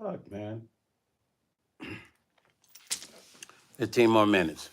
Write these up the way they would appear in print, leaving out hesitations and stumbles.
Fuck, man. 15 more minutes.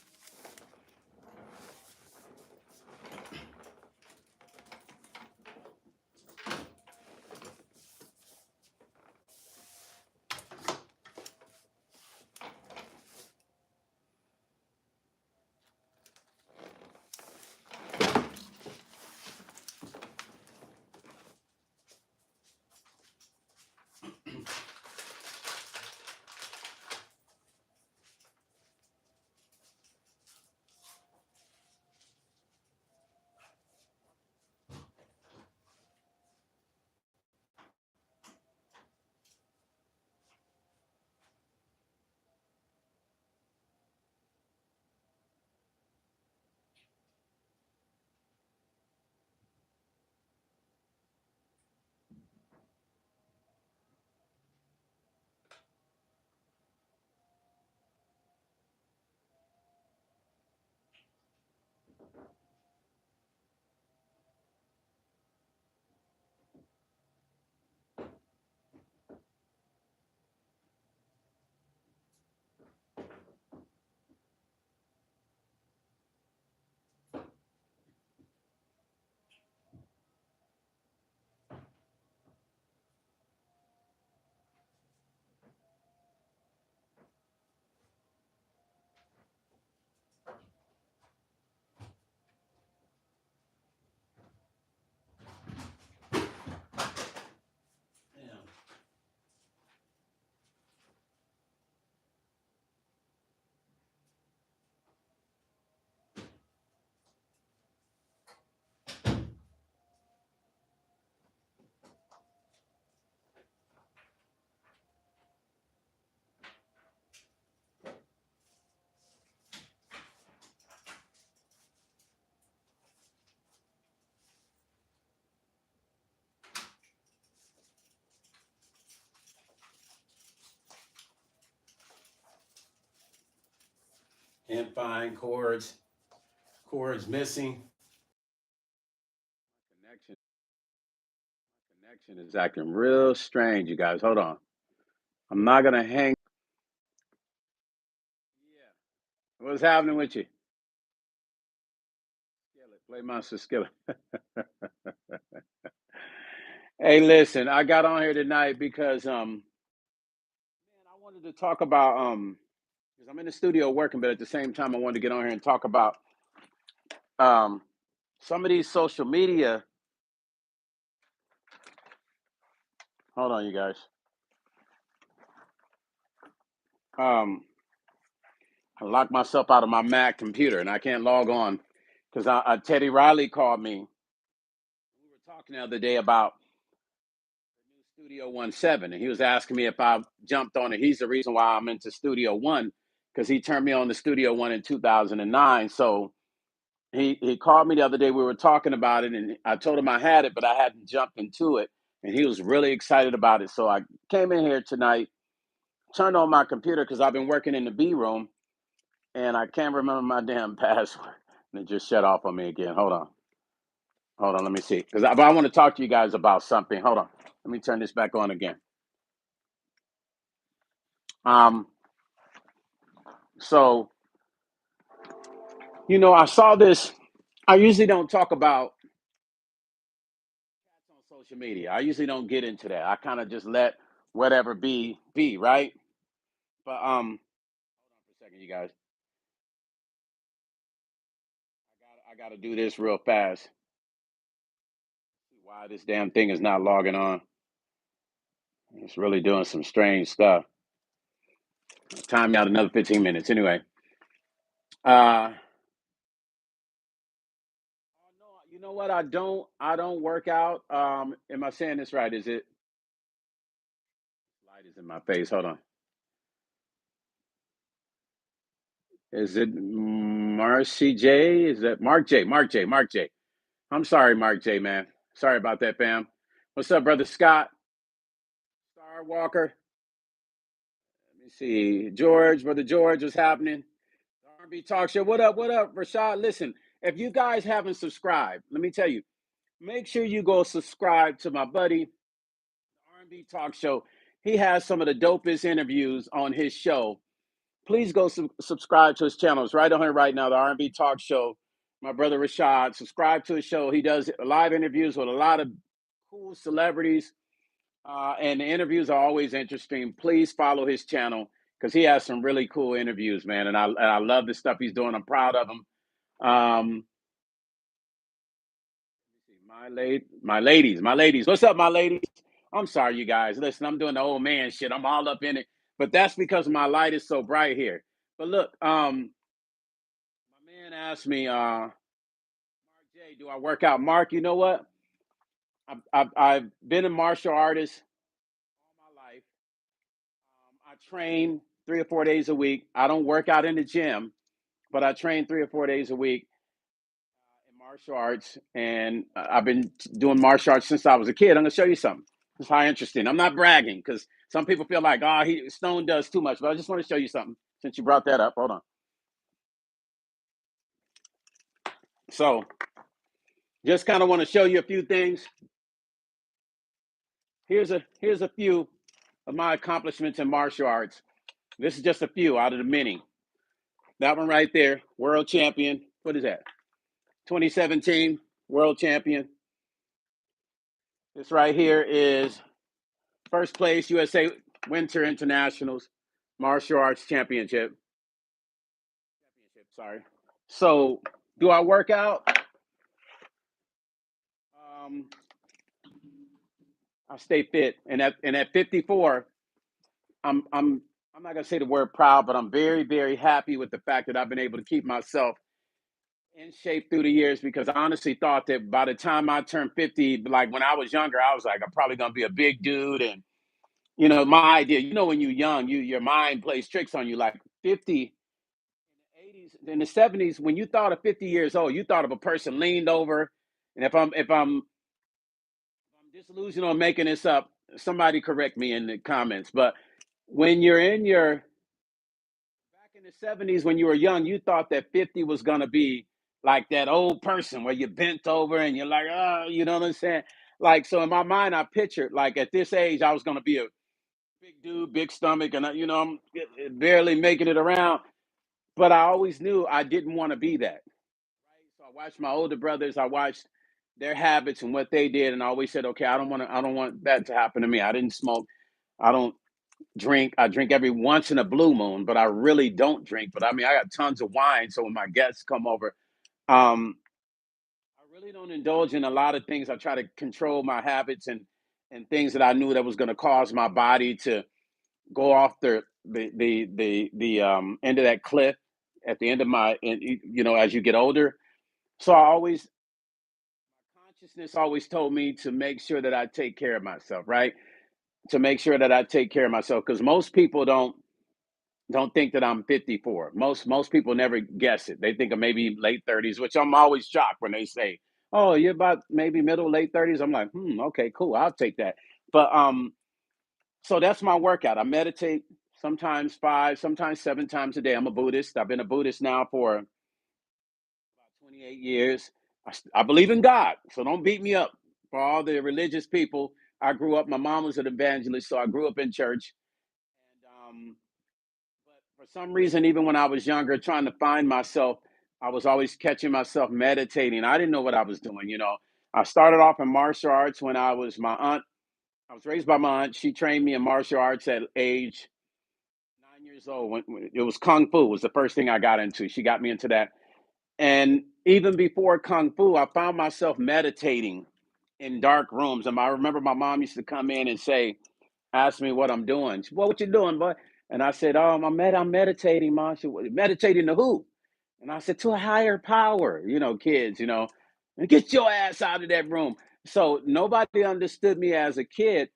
Can't find cords. Cords missing. Connection is acting real strange, you guys. Hold on. I'm not gonna hang. Yeah. What's happening with you? Play Monster Skillet. Hey, listen, I got on here tonight because man, I wanted to talk about because I'm in the studio working, but at the same time I wanted to get on here and talk about um some of these social media. Hold on, you guys. Um I locked myself out of my Mac computer and I can't log on because Teddy Riley called me. We were talking the other day about Studio 17, and he was asking me if I jumped on it. He's the reason why I'm into Studio One because he turned me on to Studio One in 2009. So he called me the other day. We were talking about it, and I told him I had it, but I hadn't jumped into it, and he was really excited about it. So I came in here tonight, turned on my computer because I've been working in the B room, and I can't remember my damn password, and it just shut off on me again. Hold on, let me see, because I want to talk to you guys about something. Hold on, let me turn this back on again. Um, so I saw this. I usually don't talk about on social media. I usually don't get into that. I kind of just let whatever be, right? But hold on for a second, you guys. I got to do this real fast. Why this damn thing is not logging on? It's really doing some strange stuff. Time me out another 15 minutes. Anyway, uh, no, you know what? I don't work out. Am I saying this right? Is it light is in my face? Hold on. Is it Marcy J? Is that Mark J? Mark J. Mark J. I'm sorry, Mark J, man. Sorry about that, fam. What's up, brother Scott? Star Walker. Let me see. George, brother George, what's happening? R&B Talk Show. What up, Rashad? Listen, if you guys haven't subscribed, let me tell you, make sure you go subscribe to my buddy, R&B Talk Show. He has some of the dopest interviews on his show. Please go subscribe to his channel. It's right on here right now, the R&B Talk Show. My brother Rashad, subscribe to his show. He does live interviews with a lot of cool celebrities, and the interviews are always interesting. Please follow his channel because he has some really cool interviews, man. And I love the stuff he's doing. I'm proud of him. Um, my ladies. What's up, my ladies? I'm sorry, you guys. Listen, I'm doing the old man shit. I'm all up in it, but that's because my light is so bright here. But look, my man asked me, Mark J, do I work out? Mark, you know what? I've been a martial artist all my life. I train 3 or 4 days a week. I don't work out in the gym, but I train 3 or 4 days a week in martial arts, and I've been doing martial arts since I was a kid. I'm gonna show you something. It's how interesting. I'm not bragging because some people feel like, oh, he Stone does too much, but I just want to show you something since you brought that up. Hold on. So, just kind of want to show you a few things. Here's a few of my accomplishments in martial arts. This is just a few out of the many. That one right there, world champion. What is that? 2017 world champion. This right here is first place USA Winter Internationals Martial Arts Championship. Sorry. So, do I work out? Um, I stay fit, and at 54, I'm not gonna say the word proud, but I'm very happy with the fact that I've been able to keep myself in shape through the years because I honestly thought that by the time I turned 50, like when I was younger, I was like, I'm probably gonna be a big dude. And my idea, when you're young, your mind plays tricks on you. Like 50 in the 80s, in the 70s, when you thought of 50 years old, you thought of a person leaned over. And if I'm disillusioned on making this up, somebody correct me in the comments. But when you're in your back in the 70s, when you were young, you thought that 50 was gonna be like that old person where you bent over and you're like, oh, you know what I'm saying? Like, so in my mind, I pictured like at this age, I was gonna be a big dude, big stomach, and I'm barely making it around. But I always knew I didn't want to be that. Right? So I watched my older brothers. I watched their habits and what they did, and I always said, okay, I don't want that to happen to me. I didn't smoke. I don't drink. I drink every once in a blue moon, but I really don't drink. But I mean, I got tons of wine. So when my guests come over, um, I really don't indulge in a lot of things. I try to control my habits and things that I knew that was going to cause my body to go off the end of that cliff at the end of as you get older. So I always consciousness always told me to make sure that I take care of myself, right? To make sure that I take care of myself because most people don't think that I'm 54. Most people never guess it. They think of maybe late 30s, which I'm always shocked when they say, "Oh, you're about maybe middle late 30s." I'm like, okay, cool, I'll take that. But so that's my workout. I meditate sometimes 5, sometimes 7 times a day. I'm a Buddhist. I've been a Buddhist now for about 28 years. I believe in God, so don't beat me up for all the religious people. I grew up. My mom was an evangelist, so I grew up in church. And but for some reason, even when I was younger, trying to find myself, I was always catching myself meditating. I didn't know what I was doing. I started off in martial arts when my aunt. I was raised by my aunt. She trained me in martial arts at age 9 years old. When it was kung fu was the first thing I got into. She got me into that. And even before kung fu, I found myself meditating in dark rooms. And I remember my mom used to come in and ask me what I'm doing. She, what you doing, boy? And I said, oh, I'm meditating, Mom. She, meditating to who? And I said, to a higher power, kids, and get your ass out of that room. So nobody understood me as a kid,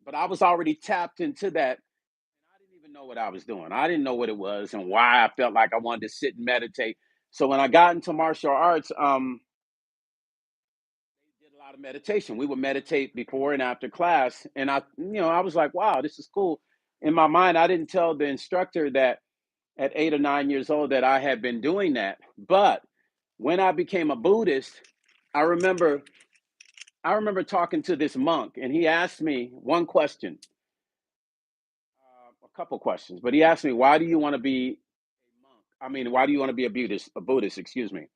but I was already tapped into that. I didn't even know what I was doing. I didn't know what it was and why I felt like I wanted to sit and meditate. So when I got into martial arts, did a lot of meditation. We would meditate before and after class. And I was like, wow, this is cool. In my mind, I didn't tell the instructor that at 8 or 9 years old that I had been doing that. But when I became a Buddhist, I remember I remember talking to this monk and he asked me one question. a couple questions, but he asked me, "Why do you want to be a monk? I mean, why do you want to be a Buddhist? A Buddhist, excuse me."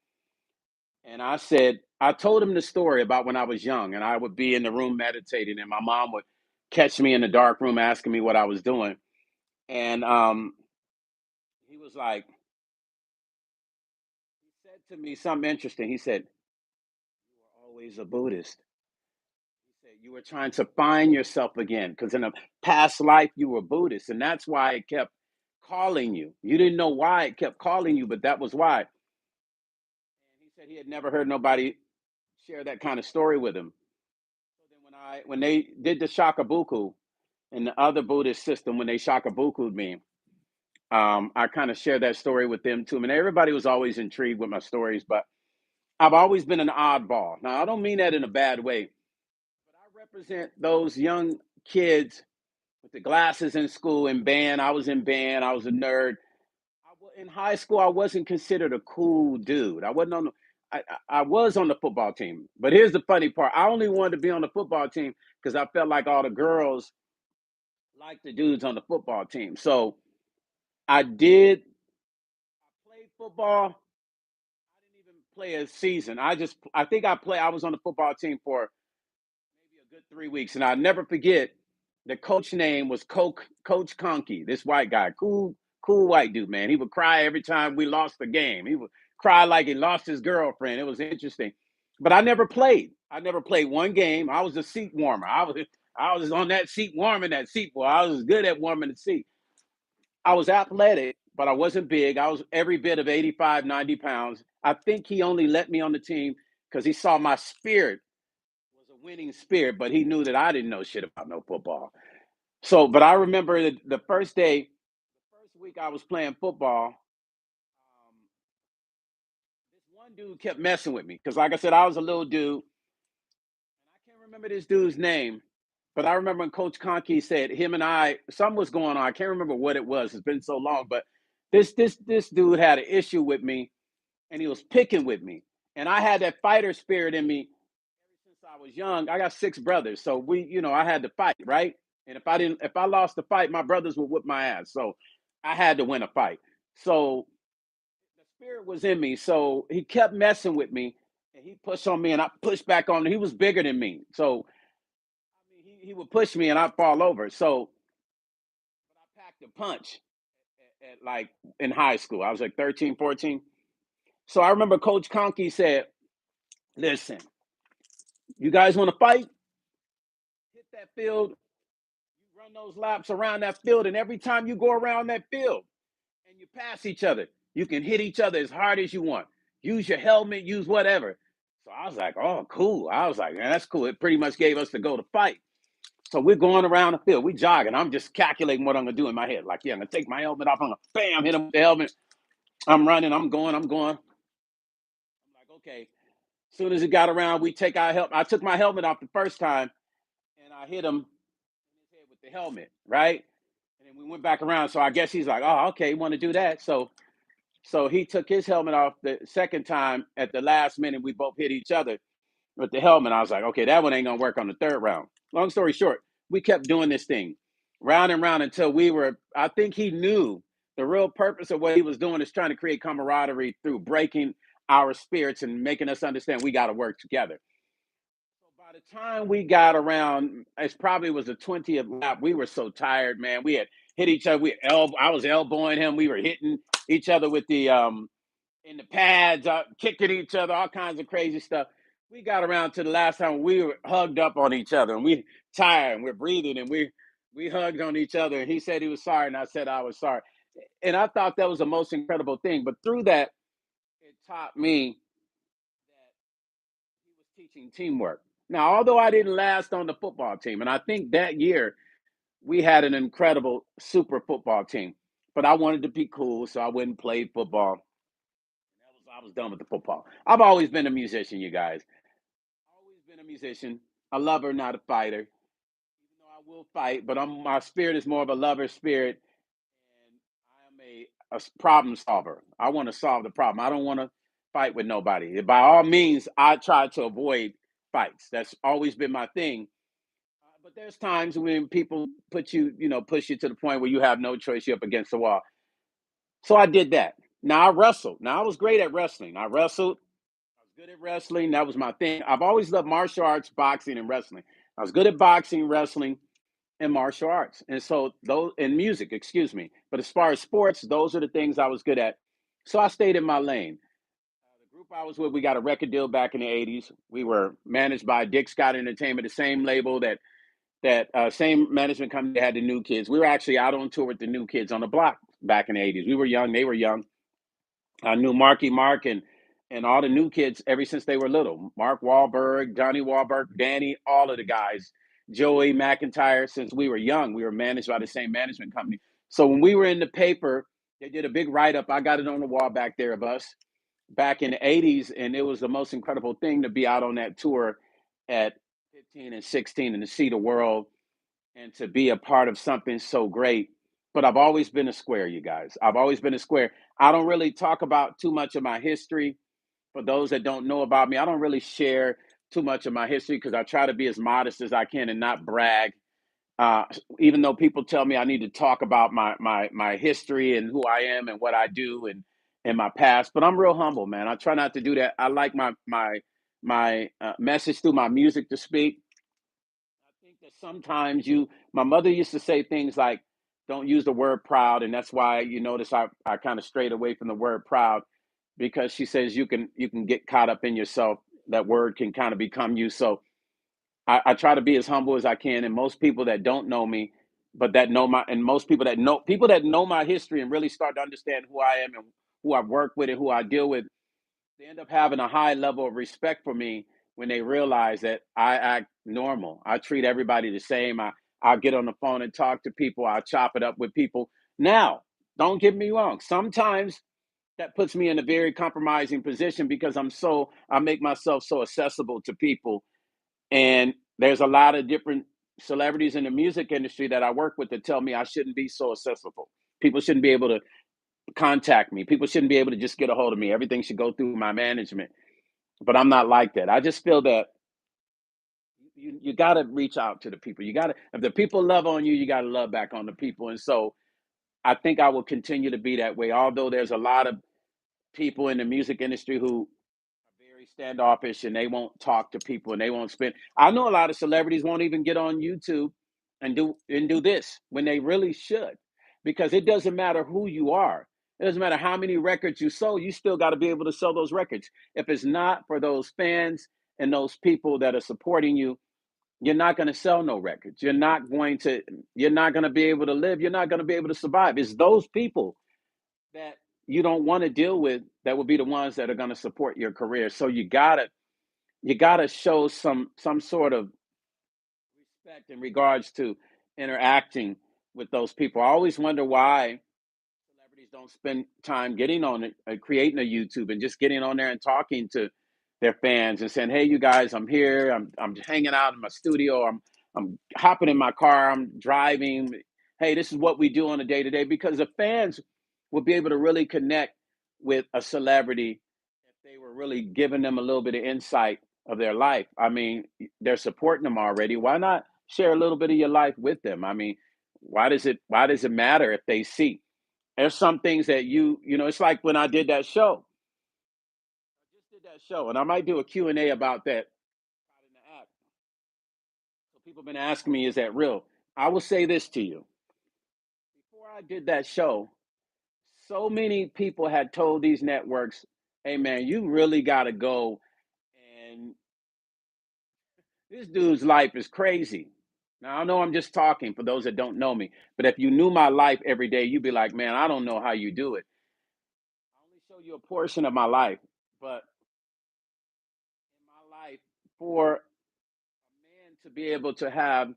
And I said, I told him the story about when I was young, and I would be in the room meditating, and my mom would catch me in the dark room asking me what I was doing, and he was like, he said to me something interesting. He said, "You were always a Buddhist." He said, "You were trying to find yourself again because in a past life you were Buddhist, and that's why it kept calling you. You didn't know why it kept calling you, but that was why." And he said he had never heard nobody share that kind of story with him. So then when they did the shakabuku in the other Buddhist system, when they shakabuku'd me, I kind of shared that story with them too. I mean, everybody was always intrigued with my stories, but I've always been an oddball. Now, I don't mean that in a bad way, but I represent those young kids with the glasses in school in band. I was in band. I was a nerd. In high school, I wasn't considered a cool dude. I wasn't on the, I was on the football team. But here's the funny part. I only wanted to be on the football team because I felt like all the girls liked the dudes on the football team. So I did. I played football. I didn't even play a season. I think I was on the football team for maybe a good 3 weeks. And I'll never forget the coach name was Coach Conkey, this white guy, cool white dude, man. He would cry every time we lost the game. He would cry like he lost his girlfriend. It was interesting. But I never played. I never played one game. I was a seat warmer. I was on that seat warming that seat, boy. I was good at warming the seat. I was athletic, but I wasn't big. I was every bit of 85, 90 pounds. I think he only let me on the team because he saw my spirit was a winning spirit, but he knew that I didn't know shit about no football. So, but I remember the first day, the first week I was playing football, this one dude kept messing with me because, like I said, I was a little dude. And I can't remember this dude's name, but I remember when Coach Conkey said him and I, something was going on. I can't remember what it was. It's been so long, but this dude had an issue with me, and he was picking with me, and I had that fighter spirit in me since I was young. I got six brothers, so I had to fight, right? And if I lost the fight, my brothers would whip my ass. So I had to win a fight. So the spirit was in me. So he kept messing with me, and he pushed on me, and I pushed back on him. He was bigger than me, so I mean, he would push me, and I'd fall over. So I packed a punch like in high school. I was like 13, 14. So I remember Coach Conkey said, "Listen, you guys want to fight? Hit that field. You run those laps around that field, and every time you go around that field and you pass each other, you can hit each other as hard as you want. Use your helmet, use whatever." So I was like, "Oh, cool." I was like, "Man, that's cool." It pretty much gave us to go to fight. So we're going around the field. We jogging. I'm just calculating what I'm gonna do in my head. Like, yeah, I'm gonna take my helmet off. I'm gonna bam, hit him with the helmet. I'm running. I'm going. I'm going. I'm like, okay. As soon as it got around, we take our helmet. I took my helmet off the first time, and I hit him in his head with the helmet, right? And then we went back around. So I guess he's like, "Oh, okay, you want to do that?" So he took his helmet off the second time. At the last minute, we both hit each other with the helmet. I was like, "Okay, that one ain't gonna work on the third round." Long story short, we kept doing this thing round and round until we were. I think he knew the real purpose of what he was doing is trying to create camaraderie through breaking our spirits and making us understand we got to work together. So by the time we got around, it probably was the 20th lap. We were so tired, man. We had hit each other. I was elbowing him. We were hitting each other with the in the pads, kicking each other, all kinds of crazy stuff. We got around to the last time we were hugged up on each other, and we tired, and we're breathing, and we hugged on each other. And he said he was sorry, and I said I was sorry. And I thought that was the most incredible thing. But through that, it taught me that he was teaching teamwork. Now, although I didn't last on the football team, and I think that year we had an incredible super football team, but I wanted to be cool, so I went and played football. I was done with the football. I've always been a musician, you guys. Always been a musician, a lover, not a fighter. Even though I will fight, but my spirit is more of a lover spirit, and I am a problem solver. I want to solve the problem. I don't want to fight with nobody. By all means, I try to avoid fights. That's always been my thing. but there's times when people put you, push you to the point where you have no choice. You're up against the wall. So I did that. Now I wrestled. Now I was great at wrestling. I wrestled. I was good at wrestling. That was my thing. I've always loved martial arts, boxing, and wrestling. I was good at boxing, wrestling, and martial arts. And so those and music, excuse me. But as far as sports, those are the things I was good at. So I stayed in my lane. The group I was with, we got a record deal back in the '80s. We were managed by Dick Scott Entertainment, the same label that same management company that had the New Kids. We were actually out on tour with the New Kids on the block back in the '80s. We were young, they were young. I knew Marky Mark and all the New Kids ever since they were little. Mark Wahlberg, Johnny Wahlberg, Danny, all of the guys, Joey McIntyre. Since we were young, we were managed by the same management company. So when we were in the paper, they did a big write up. I got it on the wall back there of us back in the '80s, and it was the most incredible thing to be out on that tour at 15 and 16 and to see the world and to be a part of something so great. But I've always been a square, you guys. I've always been a square. I don't really talk about too much of my history. For those that don't know about me, I don't really share too much of my history because I try to be as modest as I can and not brag. Uh, Even though people tell me I need to talk about my history and who I am and what I do and my past, but I'm real humble, man. I try not to do that. I like my message through my music to speak. I think that sometimes my mother used to say things like, don't use the word proud. And that's why you notice I kind of strayed away from the word proud because she says you can get caught up in yourself. That word can kind of become you. So I try to be as humble as I can. And most people that don't know me, but that know and most people that know my history and really start to understand who I am and who I work with and who I deal with, they end up having a high level of respect for me when they realize that I act normal. I treat everybody the same. I'll get on the phone and talk to people. I'll chop it up with people. Now, don't get me wrong. Sometimes that puts me in a very compromising position because I make myself so accessible to people. And there's a lot of different celebrities in the music industry that I work with that tell me I shouldn't be so accessible. People shouldn't be able to contact me. People shouldn't be able to just get a hold of me. Everything should go through my management. But I'm not like that. I just feel that you got to reach out to the people. You got to, if the people love on you, you got to love back on the people. And so I think I will continue to be that way. Although there's a lot of people in the music industry who are very standoffish and they won't talk to people and they won't spend. I know a lot of celebrities won't even get on YouTube and do this when they really should, because it doesn't matter who you are. It doesn't matter how many records you sold. You still got to be able to sell those records. If it's not for those fans and those people that are supporting you, you're not going to sell no records. You're not going to be able to live. You're not going to be able to survive. It's those people that you don't want to deal with that will be the ones that are going to support your career. So you gotta show some sort of respect in regards to interacting with those people. I always wonder why celebrities don't spend time getting on it, creating a YouTube and just getting on there and talking to their fans and saying, "Hey, you guys, I'm here. I'm hanging out in my studio. I'm hopping in my car. I'm driving. Hey, this is what we do on a day to day." Because the fans will be able to really connect with a celebrity if they were really giving them a little bit of insight of their life. I mean, they're supporting them already. Why not share a little bit of your life with them? I mean, why does it matter if they see? There's some things that it's like when I did that show. I just did that show, and I might do a Q&A about that in the app. So people have been asking me, is that real? I will say this to you. Before I did that show, so many people had told these networks, hey man, you really gotta go, and this dude's life is crazy. Now I know I'm just talking for those that don't know me, but if you knew my life every day, you'd be like, man, I don't know how you do it. I only show you a portion of my life, but in my life, for a man to be able to have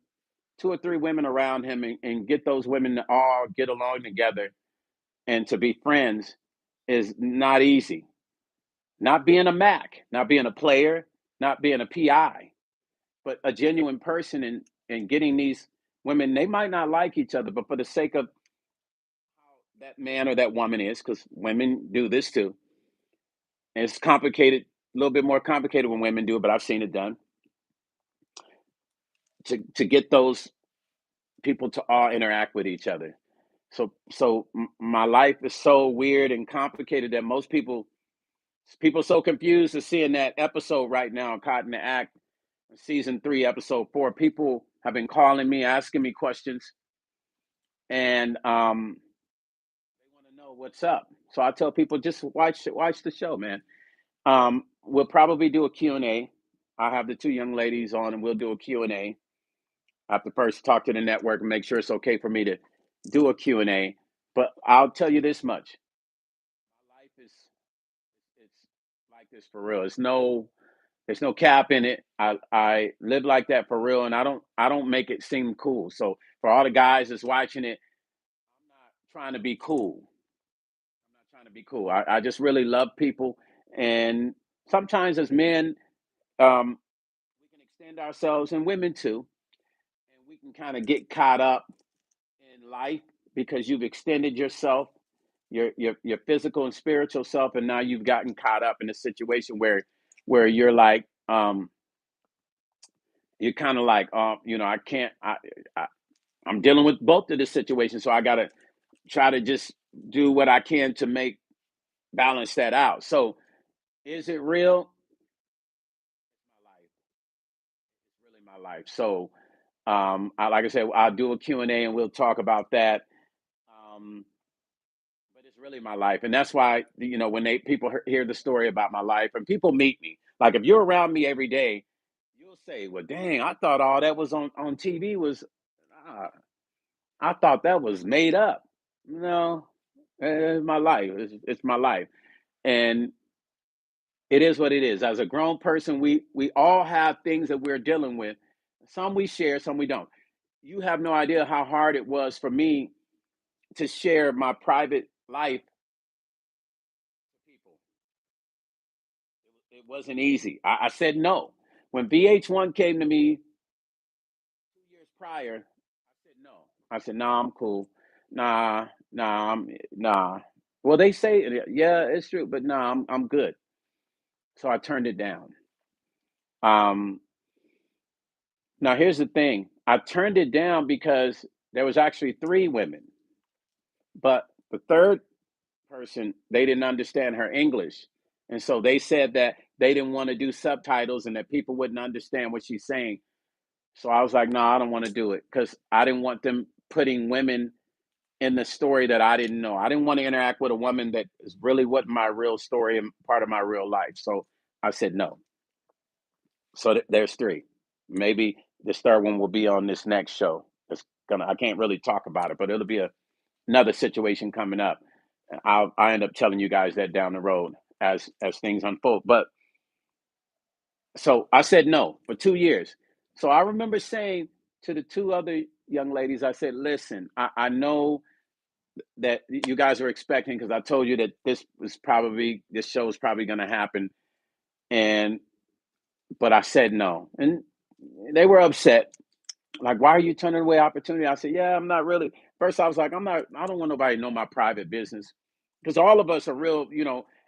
two or three women around him and get those women to all get along together and to be friends is not easy. Not being a Mac, not being a player, not being a PI, but a genuine person and getting these women, they might not like each other, but for the sake of how that man or that woman is, because women do this too. And it's complicated, a little bit more complicated when women do it, but I've seen it done. to get those people to all interact with each other. So my life is so weird and complicated that most people so confused to seeing that episode right now, Caught in the Act, season 3, episode 4. People have been calling me, asking me questions, and they want to know what's up. So I tell people just watch the show, man. We'll probably do a Q&A. I'll have the 2 young ladies on, and we'll do a Q&A. I have to first talk to the network and make sure it's okay for me to do a Q&A. But I'll tell you this much: my life is it's like this for real. There's no cap in it. I live like that for real, and I don't make it seem cool. So for all the guys that's watching it, I'm not trying to be cool. I'm not trying to be cool. I just really love people, and sometimes as men, we can extend ourselves, and women too, and we can kind of get caught up in life because you've extended yourself, your physical and spiritual self, and now you've gotten caught up in a situation where you're like, you're kind of like, I can't. I I'm dealing with both of the situations, so I gotta try to just do what I can to make balance that out. So, is it real? My life. It's really my life. So, like I said, I'll do a Q and A, and we'll talk about that. Um, but it's really my life, and that's why when they people hear the story about my life, and people meet me, like if you're around me every day, you'll say, "Well, dang, I thought all that was on TV was, uh, I thought that was made up." No, it's my life. It's my life, and it is what it is. As a grown person, we all have things that we're dealing with. Some we share, some we don't. You have no idea how hard it was for me to share my private life to people. It wasn't easy. I said no. When VH1 came to me 2 years prior, I said no. I said, nah, I'm cool. Nah. Well, they say, yeah, it's true, but nah, I'm good. So I turned it down. Um, Now here's the thing. I turned it down because there was actually 3 women, but the third person, they didn't understand her English. And so they said that they didn't want to do subtitles and that people wouldn't understand what she's saying. So I was like, no, I don't want to do it because I didn't want them putting women in the story that I didn't know. I didn't want to interact with a woman that is really wasn't my real story and part of my real life. So I said no. So there's 3. Maybe this third one will be on this next show. I can't really talk about it, but it'll be another situation coming up. I end up telling you guys that down the road as things unfold. But so I said no for 2 years. So I remember saying to the 2 other young ladies, I said, listen, I know that you guys are expecting, because I told you that this show is probably going to happen. And, but I said no. And they were upset. Like, why are you turning away opportunity? I said, yeah, I'm not really. First, I was like, I don't want nobody to know my private business, because all of us are real,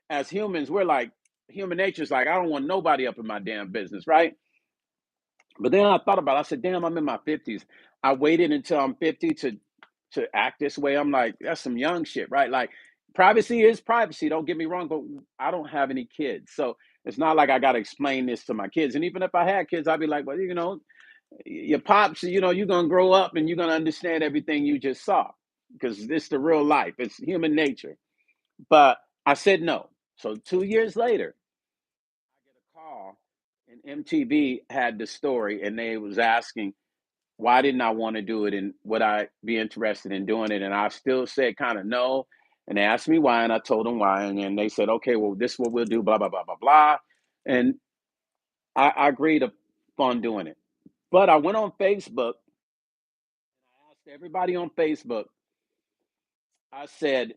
as humans, we're like, human nature's like, I don't want nobody up in my damn business, right? But then I thought about it. I said, damn, I'm in my 50s. I waited until I'm 50 to act this way. I'm like, that's some young shit, right? Like, privacy is privacy. Don't get me wrong, but I don't have any kids. So it's not like I got to explain this to my kids. And even if I had kids, I'd be like, well, your pops, you're going to grow up and you're going to understand everything you just saw, because it's the real life. It's human nature. But I said no. So 2 years later, I get a call, and MTV had the story, and they was asking why didn't I want to do it and would I be interested in doing it. And I still said kind of no. And they asked me why, and I told them why. And then they said, okay, well, this is what we'll do, blah, blah, blah, blah, blah. And I agreed upon doing it. But I went on Facebook. I asked everybody on Facebook, I said, if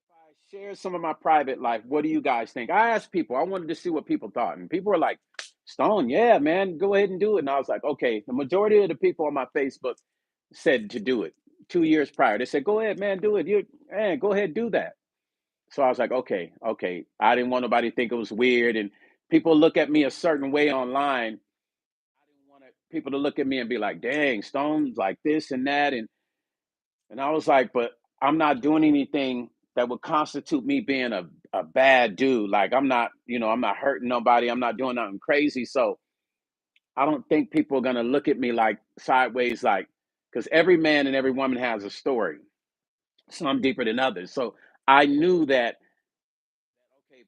I share some of my private life, what do you guys think? I asked people, I wanted to see what people thought. And people were like, Stone, yeah, man, go ahead and do it. And I was like, okay, the majority of the people on my Facebook said to do it 2 years prior. They said, go ahead, man, do it. Go ahead, do that. So I was like, okay. I didn't want nobody to think it was weird. And people look at me a certain way online. I didn't want to people to look at me and be like, "Dang, Stone's like this and that," and I was like, "But I'm not doing anything that would constitute me being a bad dude. Like I'm not, I'm not hurting nobody. I'm not doing nothing crazy. So I don't think people are gonna look at me like sideways, like because every man and every woman has a story, some deeper than others. So I knew that okay,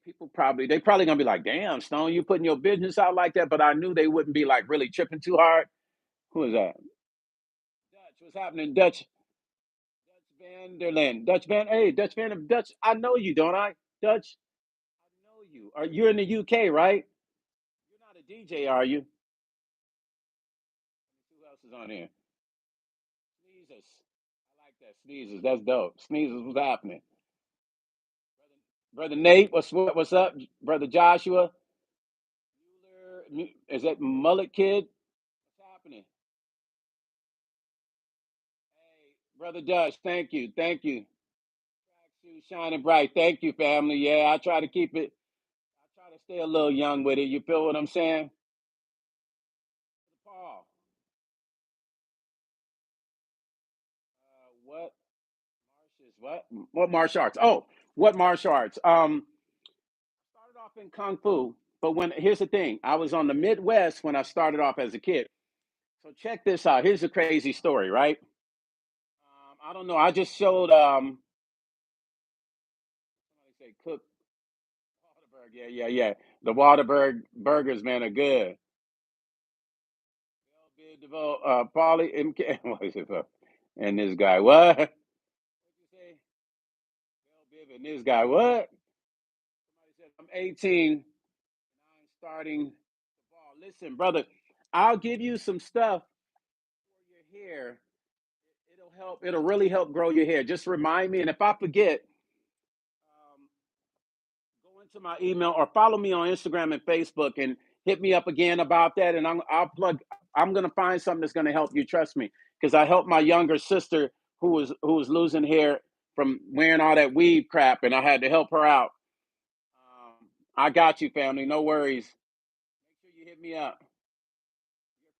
they probably gonna be like, damn, Stone, you putting your business out like that. But I knew they wouldn't be like really tripping too hard. Who is that? Dutch, what's happening, Dutch? Dutch Vanderland. Dutch Van Dutch, I know you, don't I? Dutch, I know you. Are you in the UK, right? You're not a DJ, are you? Who else is on here? Sneezes. I like that. Sneezes. That's dope. Sneezes, what's happening? Brother Nate, what's up? Brother Joshua. Is that Mullet Kid? What's happening? Hey, Brother Dutch, thank you. Thank you. Shoes shining bright. Thank you, family. Yeah, I try to keep it, I try to stay a little young with it. You feel what I'm saying? Paul, what? Marshes, what? What martial arts? Oh, what martial arts? Started off in Kung Fu, but here's the thing I was on the Midwest when I started off as a kid. So check this out. Here's a crazy story, right? I don't know. I just showed somebody say cook Waterberg. Yeah, yeah, yeah. The Waterberg burgers, man, are good. Big DeVoe, Paulie MK. What is it? And this guy, what? What you say? Bill Biv and this guy, what? Somebody said I'm 18 and I'm starting the ball. Listen, brother, I'll give you some stuff for your hair. It'll help. It'll really help grow your hair. Just remind me, and if I forget, um, go into my email or follow me on Instagram and Facebook and hit me up again about that. And I'll plug. I'm gonna find something that's gonna help you. Trust me, because I helped my younger sister who was losing hair from wearing all that weave crap, and I had to help her out. I got you, family. No worries. Make sure you hit me up.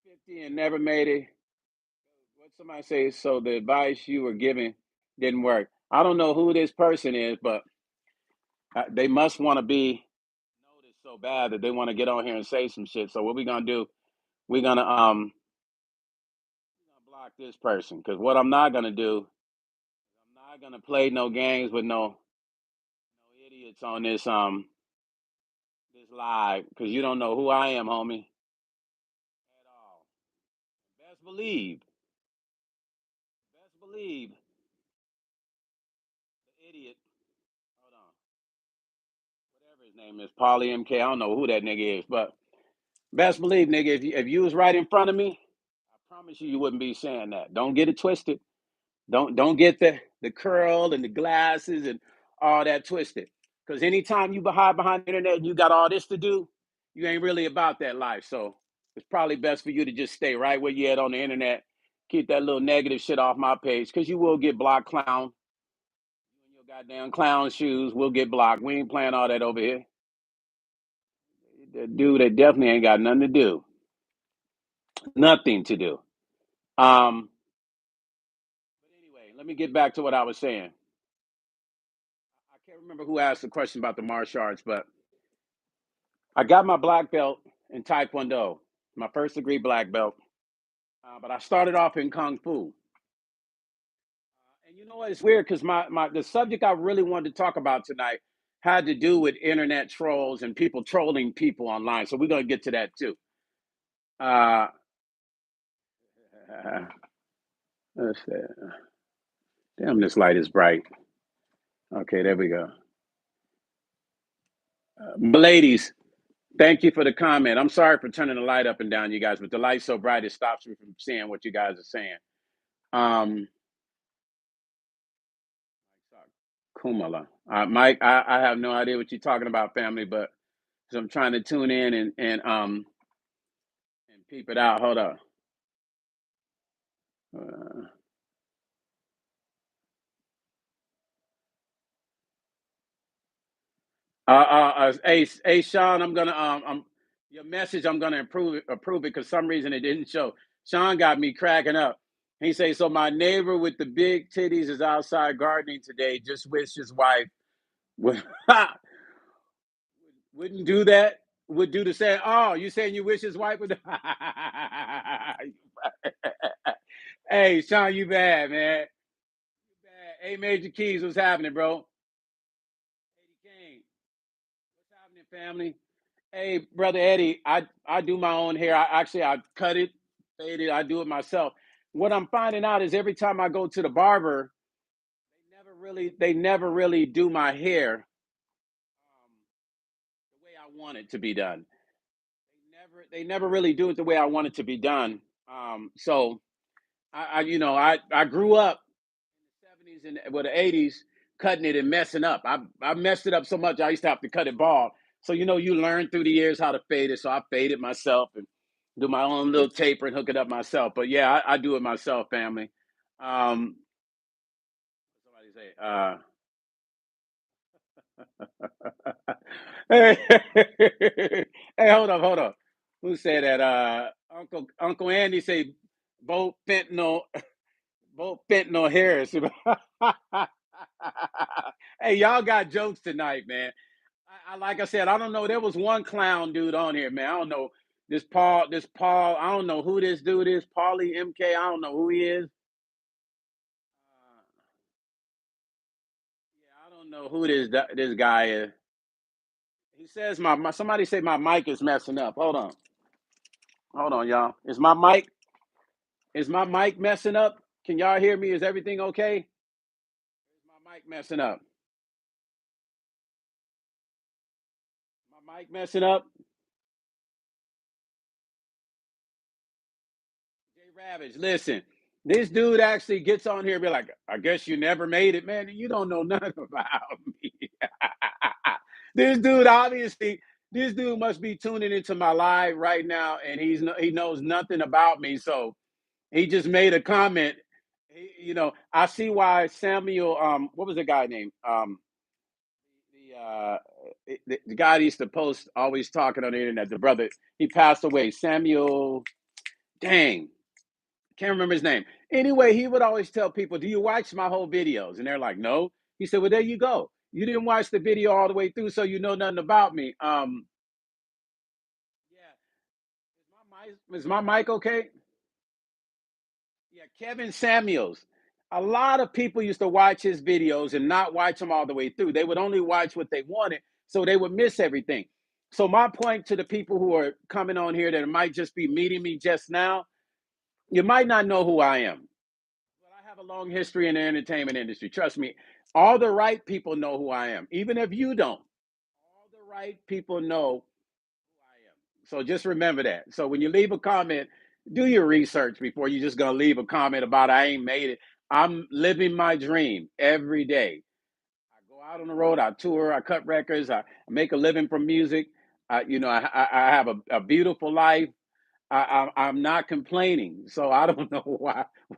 You're 50 and never made it. What somebody say? So the advice you were giving didn't work. I don't know who this person is, but they must want to be noticed so bad that they want to get on here and say some shit. So what we gonna do? We're gonna block this person because what I'm not gonna do, I'm not gonna play no games with no idiots on this live because you don't know who I am, homie, at all. Best believe, the idiot. Hold on, whatever his name is, Paulie MK. I don't know who that nigga is, but best believe, nigga, if you was right in front of me, I promise you, you wouldn't be saying that. Don't get it twisted. Don't get the curl and the glasses and all that twisted. Because anytime you hide behind the internet and you got all this to do, you ain't really about that life. So it's probably best for you to just stay right where you at on the internet. Keep that little negative shit off my page because you will get blocked, clown. You and your goddamn clown shoes will get blocked. We ain't playing all that over here. The dude that definitely ain't got nothing to do. Nothing to do. But anyway, let me get back to what I was saying. I can't remember who asked the question about the martial arts, but I got my black belt in Taekwondo, my first degree black belt. But I started off in Kung Fu. And you know what? It's weird because the subject I really wanted to talk about tonight had to do with internet trolls and people trolling people online. So we're gonna get to that too. Uh, let's see. Damn, this light is bright. Okay, there we go. Ladies, thank you for the comment. I'm sorry for turning the light up and down, you guys, but the light's so bright it stops me from seeing what you guys are saying. Um, Kumala. Mike, I have no idea what you're talking about, family, but so I'm trying to tune in and peep it out. Hold up. Uh, hey, Sean, I'm gonna your message. I'm gonna approve it because some reason it didn't show. Sean got me cracking up. He say, so my neighbor with the big titties is outside gardening today. Just wish his wife would wouldn't do that. Would do the same. Oh, you saying you wish his wife would? Hey, Sean, you bad, man. You bad. Hey, Major Keys, what's happening, bro? Eddie Kane, what's happening, family? Hey, brother Eddie, I do my own hair. I cut it, fade it. I do it myself. What I'm finding out is every time I go to the barber, they never really do my hair the way I want it to be done. They never really do it the way I want it to be done. So I grew up in the 70s and well, the 80s cutting it and messing up. I messed it up so much I used to have to cut it bald. So you learn through the years how to fade it. So I fade it myself and do my own little taper and hook it up myself. But yeah, I do it myself, family. Um, Somebody say, hey, hey, hold up. Who said that? Uncle Andy say both fentanyl, both fentanyl Harris. Hey, y'all got jokes tonight, man. Like I said, I don't know. There was one clown dude on here, man. I don't know this Paul. I don't know who this dude is. Paulie MK. I don't know who he is. Yeah, I don't know who this guy is. He says somebody say my mic is messing up. Hold on, y'all. Is my mic messing up? Can y'all hear me? Is everything okay? Is my mic messing up? My mic messing up? Jay Ravage, listen. This dude actually gets on here and be like, I guess you never made it, man. You don't know nothing about me. this dude obviously, this dude must be tuning into my live right now, and he knows nothing about me. So he just made a comment. I see why Samuel. What was the guy name? The guy that used to post, always talking on the internet. The brother, he passed away. Samuel. Dang, can't remember his name. Anyway, he would always tell people, "Do you watch my whole videos?" And they're like, "No." He said, "Well, there you go. You didn't watch the video all the way through, so you know nothing about me." Yeah, is my mic okay? Yeah, Kevin Samuels. A lot of people used to watch his videos and not watch them all the way through. They would only watch what they wanted, so they would miss everything. So my point to the people who are coming on here that might just be meeting me just now, you might not know who I am. But I have a long history in the entertainment industry. Trust me, all the right people know who I am, even if you don't. All the right people know who I am. So just remember that. So when you leave a comment, do your research before you're just gonna leave a comment about I ain't made it. I'm living my dream every day. I go out on the road, I tour, I cut records, I make a living from music. I have a beautiful life. I'm not complaining, so I don't know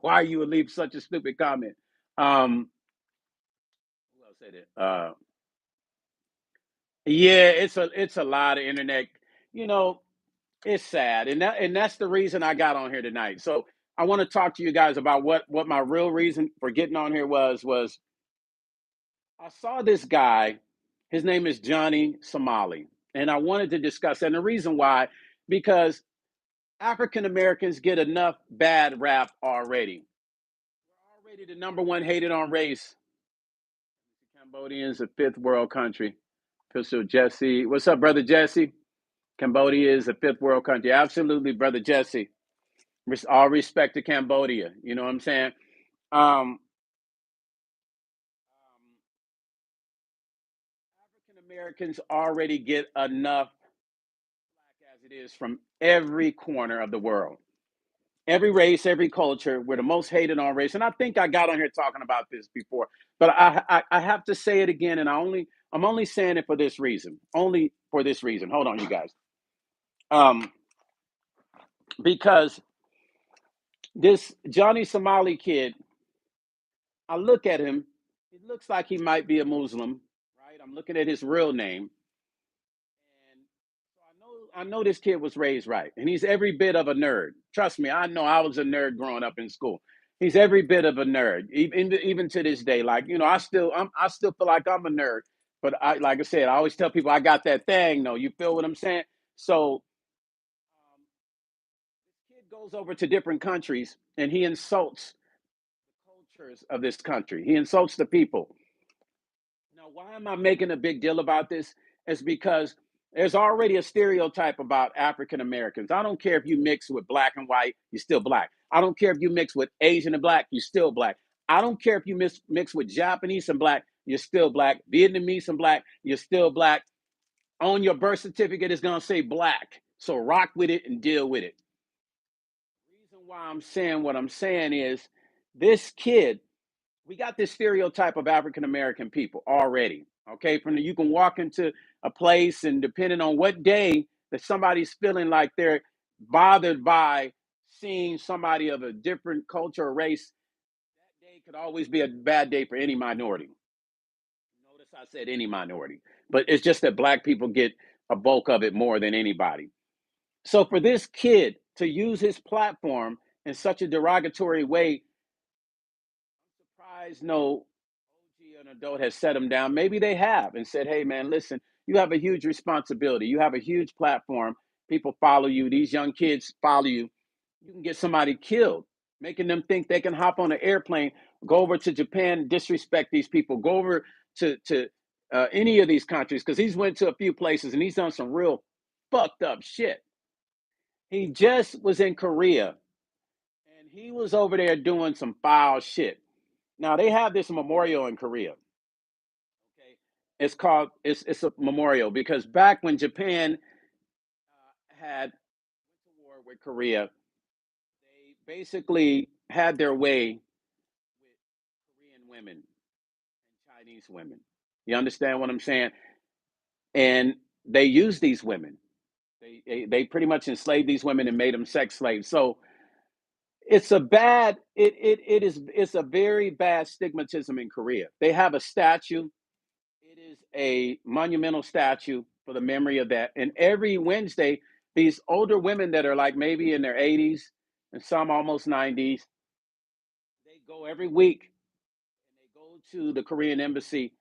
why you would leave such a stupid comment. Um, who else said it? Yeah, it's a lot of internet. You know, it's sad, and that's the reason I got on here tonight. So I want to talk to you guys about what my real reason for getting on here was I saw this guy. His name is Johnny Somali, and I wanted to discuss. And the reason why, because African Americans get enough bad rap already. We're already the number one hated on race. Cambodians, a fifth world country. Pistol Jesse, what's up, brother Jesse? Cambodia is a fifth world country. Absolutely, brother Jesse. All respect to Cambodia. You know what I'm saying? Um, African Americans already get enough as it is from every corner of the world. Every race, every culture, we're the most hated on race. And I think I got on here talking about this before, but I have to say it again, and I'm only saying it for this reason. Only for this reason. Hold on, you guys. Um, because this Johnny Somali kid, I look at him, it looks like he might be a Muslim, right? I'm looking at his real name. And so I know this kid was raised right, and he's every bit of a nerd. Trust me, I know I was a nerd growing up in school. He's every bit of a nerd, even to this day. Like, I still feel like I'm a nerd. But like I said, I always tell people I got that thing. Though, you feel what I'm saying? So kid goes over to different countries and he insults the cultures of this country. He insults the people. Now, why am I making a big deal about this? Is because there's already a stereotype about African Americans. I don't care if you mix with black and white, you're still black. I don't care if you mix with Asian and black, you're still black. I don't care if you mix with Japanese and black, you're still black. Vietnamese and black, you're still black. On your birth certificate, it's going to say black. So rock with it and deal with it. The reason why I'm saying what I'm saying is this kid, we got this stereotype of African American people already. Okay, you can walk into a place and depending on what day that somebody's feeling like they're bothered by seeing somebody of a different culture or race, that day could always be a bad day for any minority. Notice I said any minority, but it's just that black people get a bulk of it more than anybody. So for this kid to use his platform in such a derogatory way, surprised no OG an adult has set him down. Maybe they have and said, hey man, listen, you have a huge responsibility. You have a huge platform. People follow you. These young kids follow you. You can get somebody killed, making them think they can hop on an airplane, go over to Japan, disrespect these people, go over to any of these countries, because he's went to a few places and he's done some real fucked up shit. He just was in Korea and he was over there doing some foul shit. Now they have this memorial in Korea. Okay, it's a memorial because back when Japan had war with Korea, they basically had their way with Korean women and Chinese women. You understand what I'm saying? And they used these women. They pretty much enslaved these women and made them sex slaves. So it's a very bad stigmatism in Korea. They have a statue. It is a monumental statue for the memory of that. And every Wednesday, these older women that are like maybe in their 80s and some almost 90s, they go every week and they go to the Korean embassy to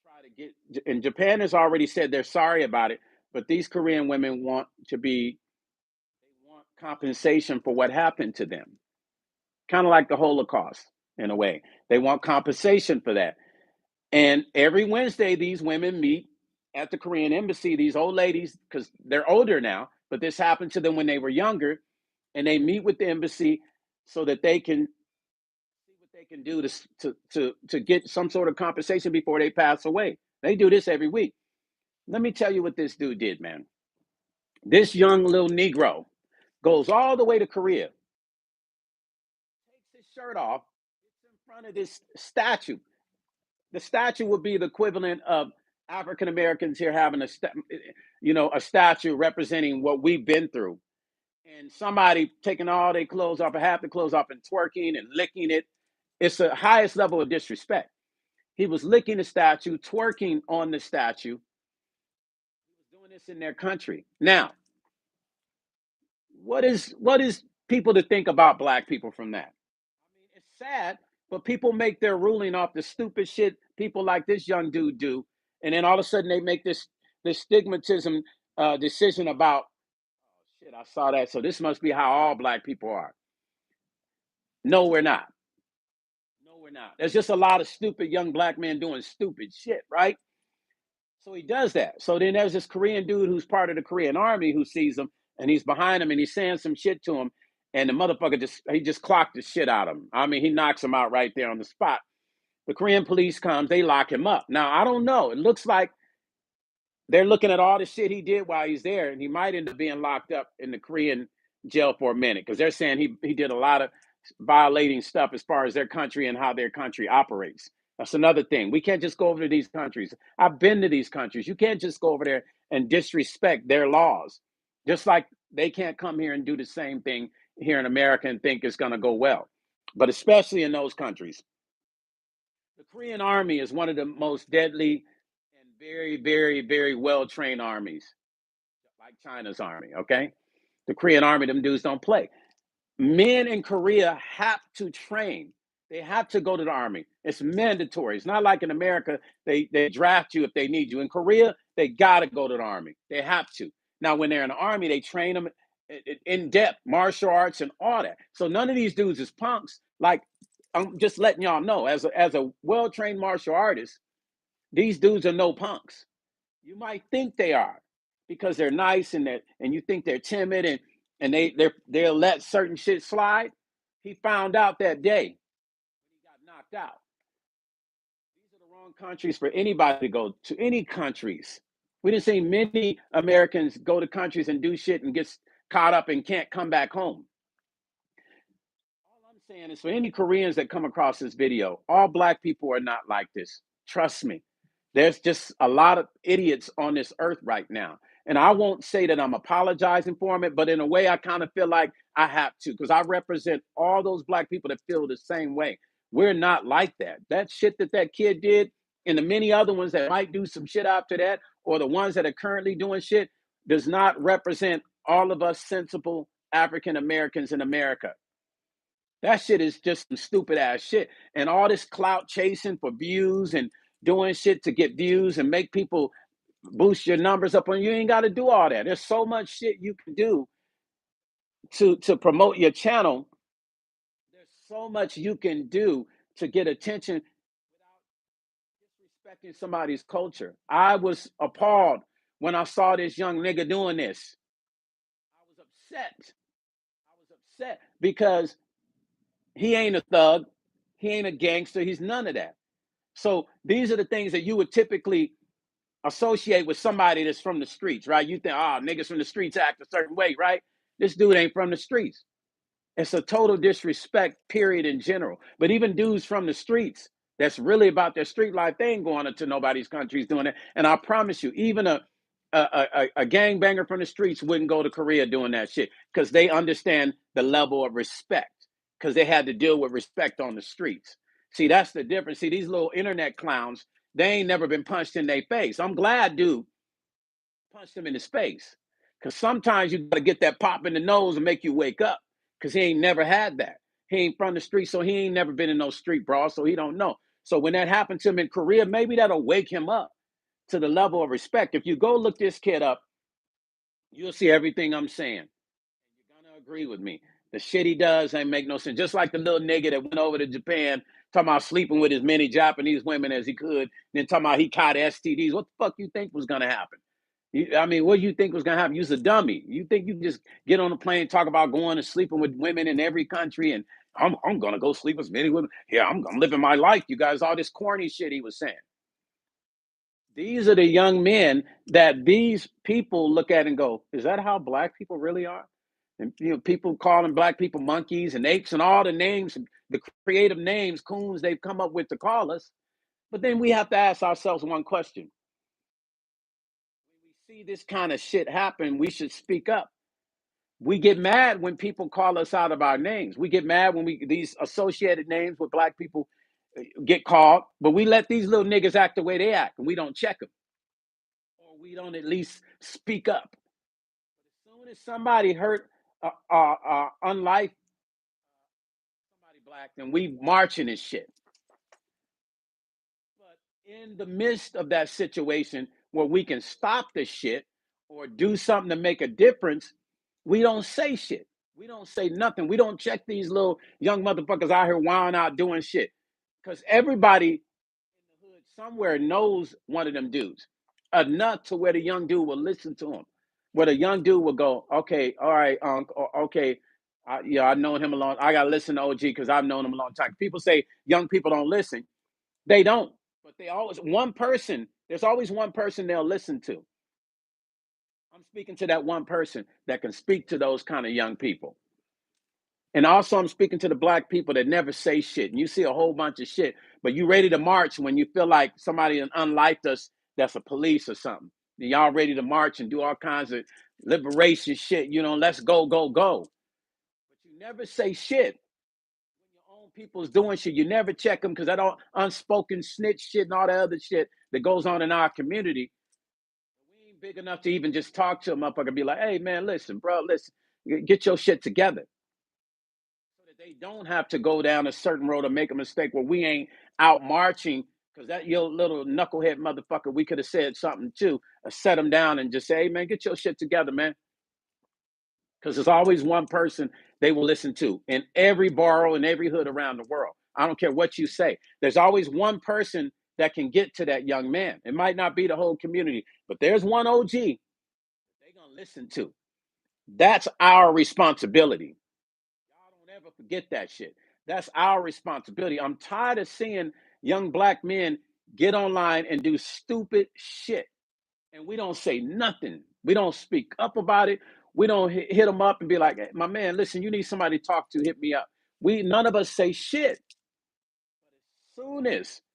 try to get. And Japan has already said they're sorry about it, but these Korean women they want compensation for what happened to them, kind of like the Holocaust in a way. They want compensation for that. And every Wednesday, these women meet at the Korean embassy, these old ladies, because they're older now, but this happened to them when they were younger. And they meet with the embassy so that they can see what they can do to get some sort of compensation before they pass away. They do this every week. Let me tell you what this dude did, man. This young little Negro goes all the way to Korea, takes his shirt off, gets in front of this statue. The statue would be the equivalent of African Americans here having a statue representing what we've been through, and somebody taking all their clothes off or half the clothes off and twerking and licking it. It's the highest level of disrespect. He was licking the statue, twerking on the statue. He was doing this in their country. Now, what is people to think about black people from that? I mean, it's sad, but people make their ruling off the stupid shit people like this young dude do, and then all of a sudden they make this stigmatism decision about, oh shit, I saw that, so this must be how all black people are. No, we're not. No, we're not. There's just a lot of stupid young black men doing stupid shit, right? So he does that. So then there's this Korean dude who's part of the Korean army who sees him and he's behind him and he's saying some shit to him. And the motherfucker just clocked the shit out of him. I mean, he knocks him out right there on the spot. The Korean police comes, they lock him up. Now, I don't know. It looks like they're looking at all the shit he did while he's there, and he might end up being locked up in the Korean jail for a minute because they're saying he did a lot of violating stuff as far as their country and how their country operates. That's another thing. We can't just go over to these countries. I've been to these countries. You can't just go over there and disrespect their laws, just like they can't come here and do the same thing here in America and think it's going to go well. But especially in those countries, the Korean army is one of the most deadly and very, very, very well trained armies. like China's army, okay? The Korean army, them dudes don't play. Men in Korea have to train. They have to go to the army. It's mandatory. It's not like in America, they draft you if they need you. In Korea, they got to go to the army. They have to. Now, when they're in the army, they train them in depth, martial arts and all that. So none of these dudes is punks. Like, I'm just letting y'all know, as a well-trained martial artist, these dudes are no punks. You might think they are because they're nice and you think they're timid and they'll let certain shit slide. He found out that day when he got knocked out. These are the wrong countries for anybody to go to. Any countries. We didn't see many Americans go to countries and do shit and get caught up and can't come back home. All I'm saying is for any Koreans that come across this video, all black people are not like this. Trust me. There's just a lot of idiots on this earth right now. And I won't say that I'm apologizing for it, but in a way, I kind of feel like I have to because I represent all those black people that feel the same way. We're not like that. That shit that kid did and the many other ones that might do some shit after that or the ones that are currently doing shit does not represent all of us sensible African Americans in America. That shit is just some stupid ass shit. And all this clout chasing for views and doing shit to get views and make people boost your numbers up on you ain't got to do all that. There's so much shit you can do to promote your channel. There's so much you can do to get attention without disrespecting somebody's culture. I was appalled when I saw this young nigga doing this. I was upset. I was upset because he ain't a thug. He ain't a gangster. He's none of that. So these are the things that you would typically associate with somebody that's from the streets, right? You think, oh, niggas from the streets act a certain way, right? This dude ain't from the streets. It's a total disrespect, period, in general. But even dudes from the streets that's really about their street life, they ain't going into nobody's countries doing it. And I promise you, even a gangbanger from the streets wouldn't go to Korea doing that shit because they understand the level of respect because they had to deal with respect on the streets. See, that's the difference. See, these little internet clowns, they ain't never been punched in their face. I'm glad dude punched him in his face because sometimes you got to get that pop in the nose and make you wake up because he ain't never had that. He ain't from the street, so he ain't never been in no street brawl, so he don't know. So when that happened to him in Korea, maybe that'll wake him up to the level of respect. If you go look this kid up, you'll see everything I'm saying. You're gonna agree with me. The shit he does ain't make no sense. Just like the little nigga that went over to Japan talking about sleeping with as many Japanese women as he could, then talking about he caught STDs. What the fuck you think was gonna happen? I mean, what do you think was gonna happen? You's a dummy. You think you can just get on a plane, talk about going and sleeping with women in every country, and I'm gonna go sleep with as many women. Yeah, I'm living my life. You guys, all this corny shit he was saying. These are the young men that these people look at and go, is that how black people really are? And people calling black people monkeys and apes and all the names, the creative names, coons they've come up with to call us. But then we have to ask ourselves one question. When we see this kind of shit happen, we should speak up. We get mad when people call us out of our names. We get mad when these associated names with black people get called, but we let these little niggas act the way they act and we don't check them. Or we don't at least speak up. As soon as somebody hurt unlife somebody black, then we marching and shit. But in the midst of that situation where we can stop the shit or do something to make a difference, we don't say shit. We don't say nothing. We don't check these little young motherfuckers out here wilding out doing shit. Because everybody in the hood somewhere knows one of them dudes enough to where the young dude will listen to him. Where the young dude will go, okay, all right, okay, yeah, I've known him a long. I gotta listen to OG because I've known him a long time. People say young people don't listen. They don't, but they always one person. There's always one person they'll listen to. I'm speaking to that one person that can speak to those kind of young people. And also, I'm speaking to the black people that never say shit. And you see a whole bunch of shit, but you ready to march when you feel like somebody unliked us that's a police or something. And y'all ready to march and do all kinds of liberation shit. Let's go, go, go. But you never say shit when your own people's doing shit. You never check them because that all unspoken snitch shit and all that other shit that goes on in our community. We ain't big enough to even just talk to a motherfucker and be like, hey, man, listen, bro, listen, get your shit together. So that they don't have to go down a certain road or make a mistake where we ain't out marching. Because that your little knucklehead motherfucker, we could have said something too, or set him down and just say, hey, man, get your shit together, man. Because there's always one person they will listen to in every borough and every hood around the world. I don't care what you say. There's always one person that can get to that young man. It might not be the whole community, but there's one OG they're going to listen to. That's our responsibility. Y'all don't ever forget that shit. That's our responsibility. I'm tired of seeing young black men get online and do stupid shit. And we don't say nothing. We don't speak up about it. We don't hit them up and be like, hey, my man, listen, you need somebody to talk to, hit me up. None of us say shit.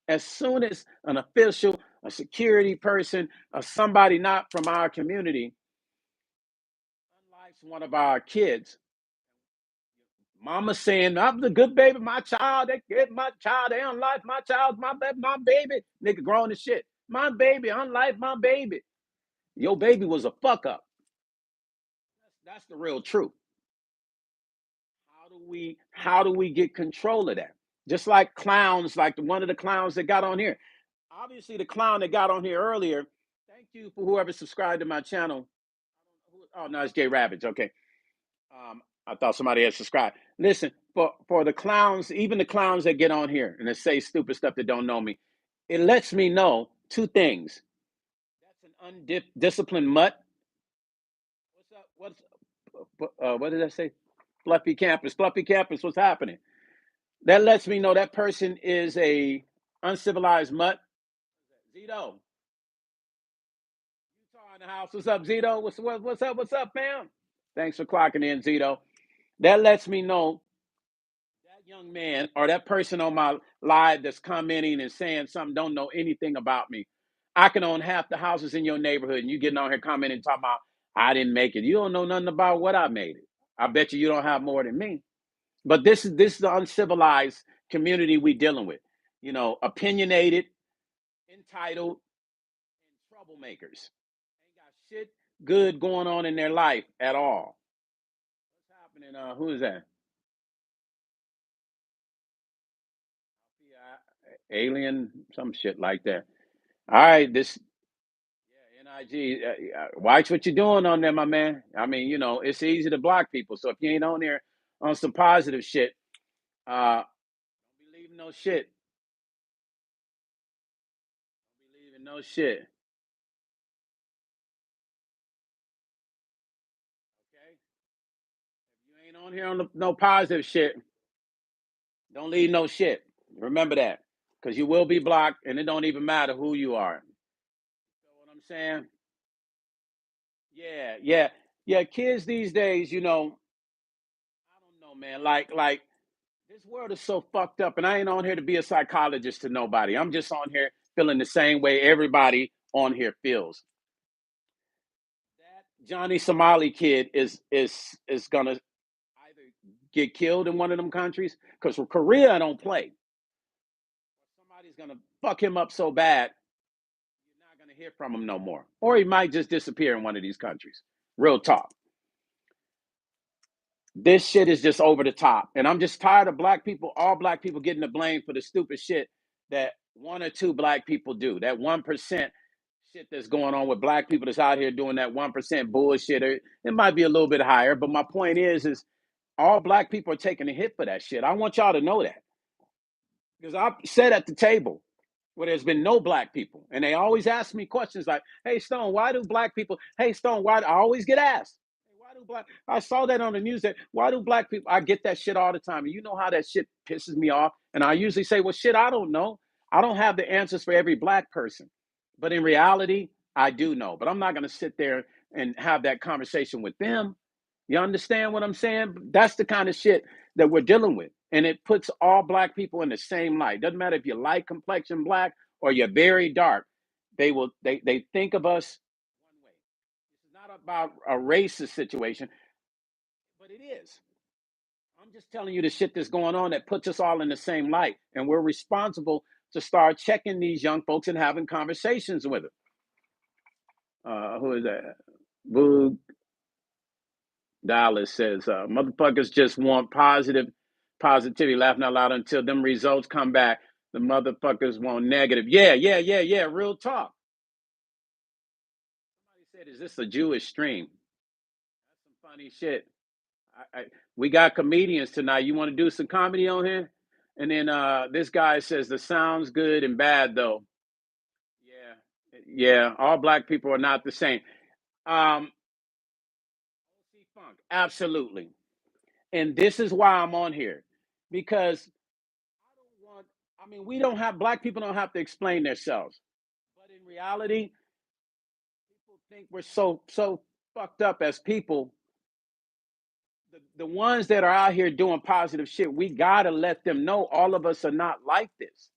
As soon as an official, a security person, or somebody not from our community unlikes one of our kids, mama saying, I'm the good baby, my child, they get my child, they unlife my child, my baby. Nigga grown as shit. My baby, unlife my baby. Your baby was a fuck up. That's the real truth. How do we get control of that? Just like clowns, like one of the clowns that got on here. Obviously, the clown that got on here earlier. Thank you for whoever subscribed to my channel. Oh no, it's Jay Ravage. Okay. I thought somebody had subscribed. Listen, for the clowns, even the clowns that get on here and they say stupid stuff that don't know me, it lets me know two things. That's an undisciplined mutt. What's up? What did I say? Fluffy campus. Fluffy campus. What's happening? That lets me know that person is a uncivilized mutt. Zito, Utah in the house. What's up, Zito? What's up? What's up, fam? Thanks for clocking in, Zito. That lets me know that young man or that person on my live that's commenting and saying something don't know anything about me. I can own half the houses in your neighborhood, and you getting on here commenting talking about I didn't make it. You don't know nothing about what I made it. I bet you don't have more than me. But this is the uncivilized community we dealing with. Opinionated, entitled, and troublemakers. Ain't got shit good going on in their life at all. What's happening? Who is that? Alien, some shit like that. All right, this NIG. Watch what you're doing on there, my man. I mean, it's easy to block people. So if you ain't on there on some positive shit, don't be leaving no shit. Don't be leaving no shit. Okay. If you ain't on here on no positive shit, don't leave no shit. Remember that, because you will be blocked, and it don't even matter who you are. You know what I'm saying? Yeah, yeah, yeah. Kids these days, I don't know, man. Like this world is so fucked up, and I ain't on here to be a psychologist to nobody. I'm just on here feeling the same way everybody on here feels. That Johnny Somali kid is gonna either get killed in one of them countries, because Korea don't play. Somebody's gonna fuck him up so bad you're not gonna hear from him no more, or he might just disappear in one of these countries. Real talk. This shit is just over the top. And I'm just tired of all black people getting the blame for the stupid shit that one or two black people do. That 1% shit that's going on with black people that's out here doing that 1% bullshit. It might be a little bit higher, but my point is all black people are taking a hit for that shit. I want y'all to know that. Because I sat at the table where there's been no black people. And they always ask me questions like, hey, Stone, why do black people, hey, Stone, why? I always get asked. Why do black? I saw that on the news. That why do black people? I get that shit all the time, and you know how that shit pisses me off. And I usually say, well, shit, I don't know. I don't have the answers for every black person, but in reality, I do know. But I'm not gonna sit there and have that conversation with them. You understand what I'm saying? That's the kind of shit that we're dealing with, and it puts all black people in the same light. Doesn't matter if you're light complexion black or you're very dark. They think of us one way. It's not about a racist situation, but it is. I'm just telling you the shit that's going on that puts us all in the same light, and we're responsible to start checking these young folks and having conversations with them. Who is that? Boo Dallas says, motherfuckers just want positivity, laughing out loud until them results come back. The motherfuckers want negative. Yeah. Real talk. Somebody said, is this a Jewish stream? That's some funny shit. We got comedians tonight. You want to do some comedy on here? And then this guy says the sound's good and bad though. Yeah. All black people are not the same. Um, Funk, absolutely. And this is why I'm on here, because I don't want. I mean, we don't have black people don't have to explain themselves, but in reality, people think we're so fucked up as people. The ones that are out here doing positive shit, we gotta let them know all of us are not like this.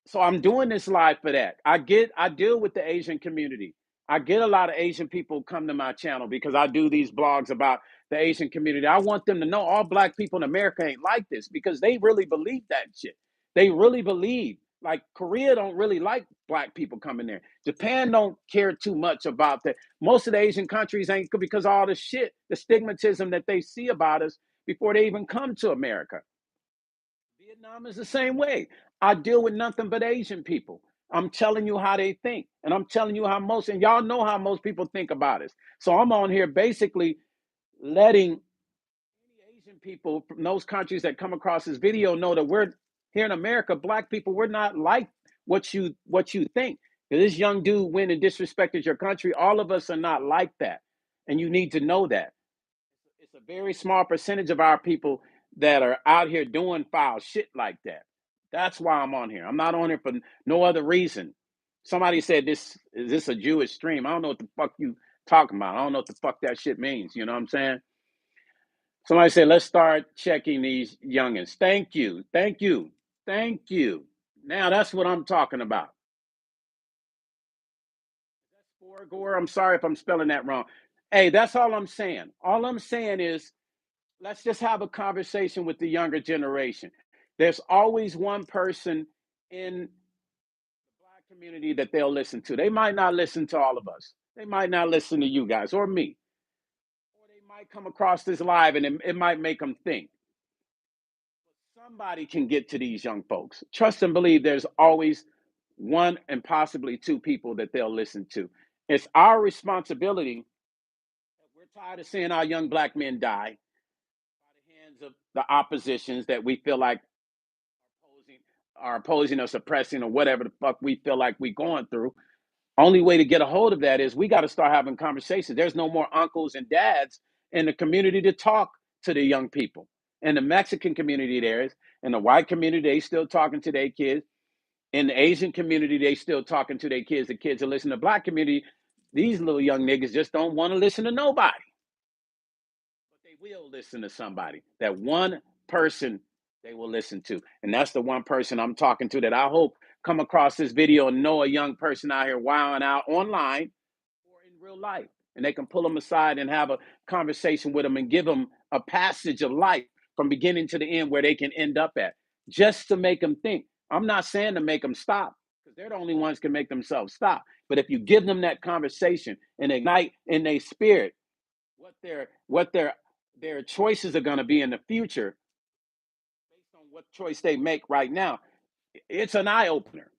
So I'm doing this live for that. I deal with the Asian community. I get a lot of Asian people come to my channel because I do these blogs about the Asian community. I want them to know all black people in America ain't like this because they really believe that shit. They really believe. Like Korea don't really like black people coming there. Japan don't care too much about that. Most of the Asian countries ain't because of all the shit, the stigmatism that they see about us before they even come to America. Vietnam is the same way. I deal with nothing but Asian people. I'm telling you how they think, and I'm telling you how most, and y'all know how most people think about us. So I'm on here basically letting Asian people from those countries that come across this video know that we're here in America, black people, we're not like what you think. This young dude went and disrespected your country. All of us are not like that, and you need to know that. It's a very small percentage of our people that are out here doing foul shit like that. That's why I'm on here. I'm not on here for no other reason. Somebody said this is this a Jewish stream. I don't know what the fuck you talking about. I don't know what the fuck that shit means. You know what I'm saying? Somebody said, let's start checking these youngins. Thank you. Thank you. Thank you. Now that's what I'm talking about. Gore. I'm sorry if I'm spelling that wrong. Hey, that's all I'm saying. All I'm saying is let's just have a conversation with the younger generation. There's always one person in the black community that they'll listen to. They might not listen to all of us. They might not listen to you guys or me. Or they might come across this live and it might make them think. Somebody can get to these young folks. Trust and believe there's always one and possibly two people that they'll listen to. It's our responsibility. We're tired of seeing our young black men die by the hands of the oppositions that we feel like are opposing or suppressing or whatever the fuck we feel like we're going through. Only way to get a hold of that is we got to start having conversations. There's no more uncles and dads in the community to talk to the young people. In the Mexican community, there is. In the white community, they still talking to their kids. In the Asian community, they still talking to their kids. The kids are listening to black community. These little young niggas just don't want to listen to nobody. But they will listen to somebody. That one person they will listen to. And that's the one person I'm talking to that I hope come across this video and know a young person out here wilding out online or in real life. And they can pull them aside and have a conversation with them and give them a passage of life from beginning to the end where they can end up at, just to make them think. I'm not saying to make them stop because they're the only ones can make themselves stop. But if you give them that conversation and ignite in their spirit what their choices are going to be in the future based on what choice they make right now, it's an eye opener.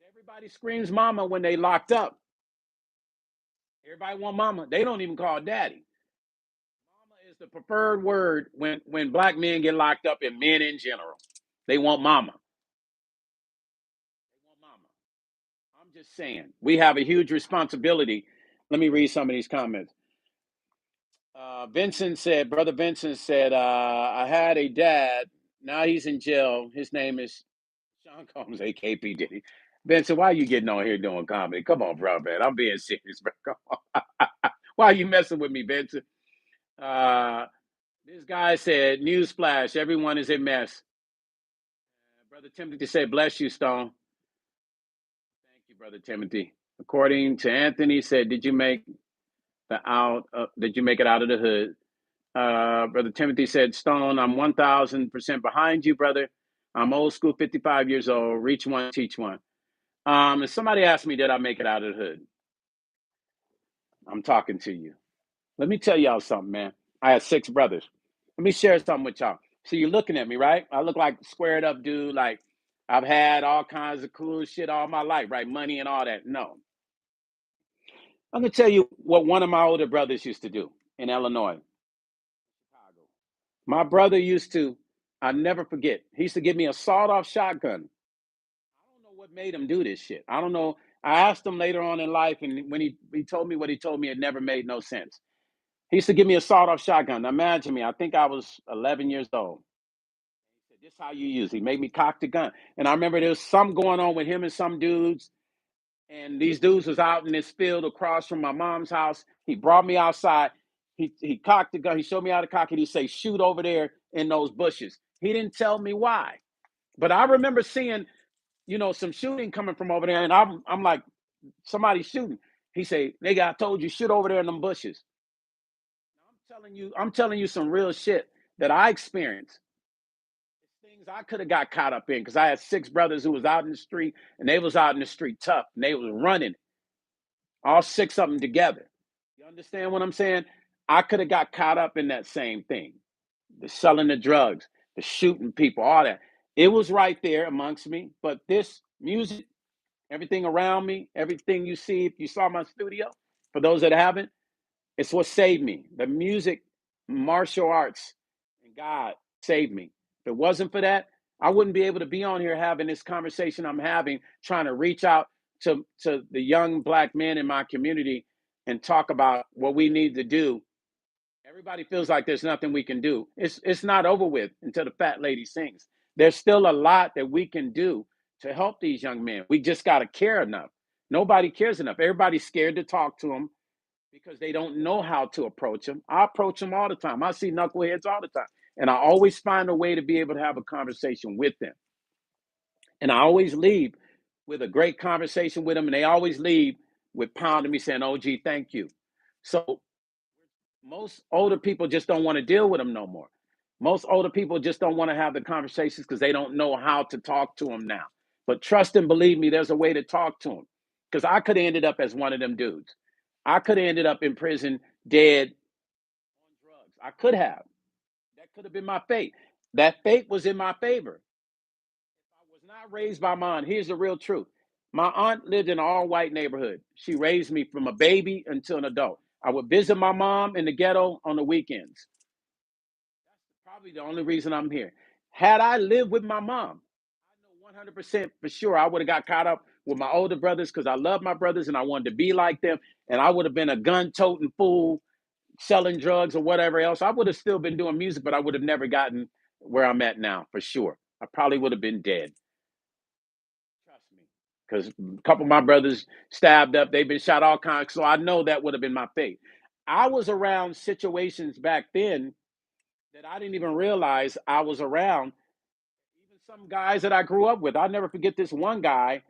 Everybody screams mama when they locked up. Everybody want mama. They don't even call daddy. Mama is the preferred word when black men get locked up and men in general. They want mama. They want mama. I'm just saying, we have a huge responsibility. Let me read some of these comments. Brother Vincent said, I had a dad. Now he's in jail. His name is Sean Combs, AKP Diddy. Vincent, why are you getting on here doing comedy? Come on, bro, man. I'm being serious, bro. Come on. Why are you messing with me, Vincent? This guy said, newsflash, everyone is a mess. Brother Timothy said, bless you, Stone. Thank you, Brother Timothy. According to Anthony, said, did you make it out of the hood? Brother Timothy said, Stone, I'm 1,000% behind you, brother. I'm old school, 55 years old. Reach one, teach one. And somebody asked me, did I make it out of the hood? I'm talking to you. Let me tell y'all something, man. I had 6 brothers. Let me share something with y'all. So you're looking at me, right? I look like a squared up dude, like I've had all kinds of cool shit all my life, right? Money and all that. No. I'm gonna tell you what one of my older brothers used to do in Illinois, Chicago. My brother used to, I never forget, he used to give me a sawed-off shotgun. I don't know what made him do this shit. I don't know. I asked him later on in life, and when he told me what he told me, it never made no sense. He used to give me a sawed-off shotgun. Now imagine me. I think I was 11 years old. He said, "This is how you use it." He made me cock the gun, and I remember there was some going on with him and some dudes, and these dudes was out in this field across from my mom's house. He brought me outside. He cocked the gun. He showed me how to cock it. He said, "Shoot over there in those bushes." He didn't tell me why, but I remember seeing, some shooting coming from over there, and I'm like, somebody's shooting. He said, "Nigga, I told you, shoot over there in them bushes." I'm telling you some real shit that I experienced. Things I could have got caught up in because I had 6 brothers who was out in the street, and they was out in the street tough, and they was running, all 6 of them together. You understand what I'm saying? I could have got caught up in that same thing. The selling the drugs, the shooting people, all that. It was right there amongst me. But this music, everything around me, everything you see, if you saw my studio, for those that haven't, it's what saved me. The music, martial arts, and God saved me. If it wasn't for that, I wouldn't be able to be on here having this conversation I'm having, trying to reach out to the young black men in my community and talk about what we need to do. Everybody feels like there's nothing we can do. It's not over with until the fat lady sings. There's still a lot that we can do to help these young men. We just got to care enough. Nobody cares enough. Everybody's scared to talk to them because they don't know how to approach them. I approach them all the time. I see knuckleheads all the time. And I always find a way to be able to have a conversation with them. And I always leave with a great conversation with them. And they always leave with pounding me saying, "Oh, gee, thank you." So most older people just don't want to deal with them no more. Most older people just don't want to have the conversations because they don't know how to talk to them now. But trust and believe me, there's a way to talk to them. Because I could have ended up as one of them dudes. I could have ended up in prison, dead, on drugs. I could have. That could have been my fate. That fate was in my favor. I was not raised by my aunt. Here's the real truth. My aunt lived in an all white neighborhood. She raised me from a baby until an adult. I would visit my mom in the ghetto on the weekends. Probably the only reason I'm here. Had I lived with my mom, I know 100% for sure I would have got caught up with my older brothers because I love my brothers and I wanted to be like them. And I would have been a gun toting fool selling drugs or whatever else. I would have still been doing music, but I would have never gotten where I'm at now for sure. I probably would have been dead. Trust me. Because a couple of my brothers stabbed up, they've been shot all kinds. So I know that would have been my fate. I was around situations back then that I didn't even realize I was around. Even some guys that I grew up with. I'll never forget this one guy.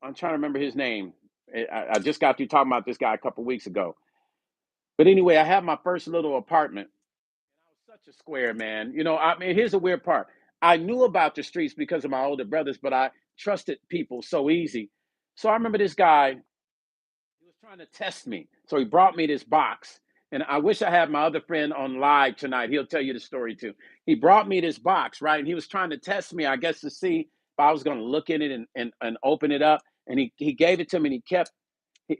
I'm trying to remember his name. I just got through talking about this guy a couple of weeks ago. But anyway, I had my first little apartment. I was such a square man. I mean, here's the weird part. I knew about the streets because of my older brothers, but I trusted people so easy. So I remember this guy, he was trying to test me. So he brought me this box. And I wish I had my other friend on live tonight. He'll tell you the story too. He brought me this box, right? And he was trying to test me, I guess, to see if I was going to look in it and open it up. And he gave it to me and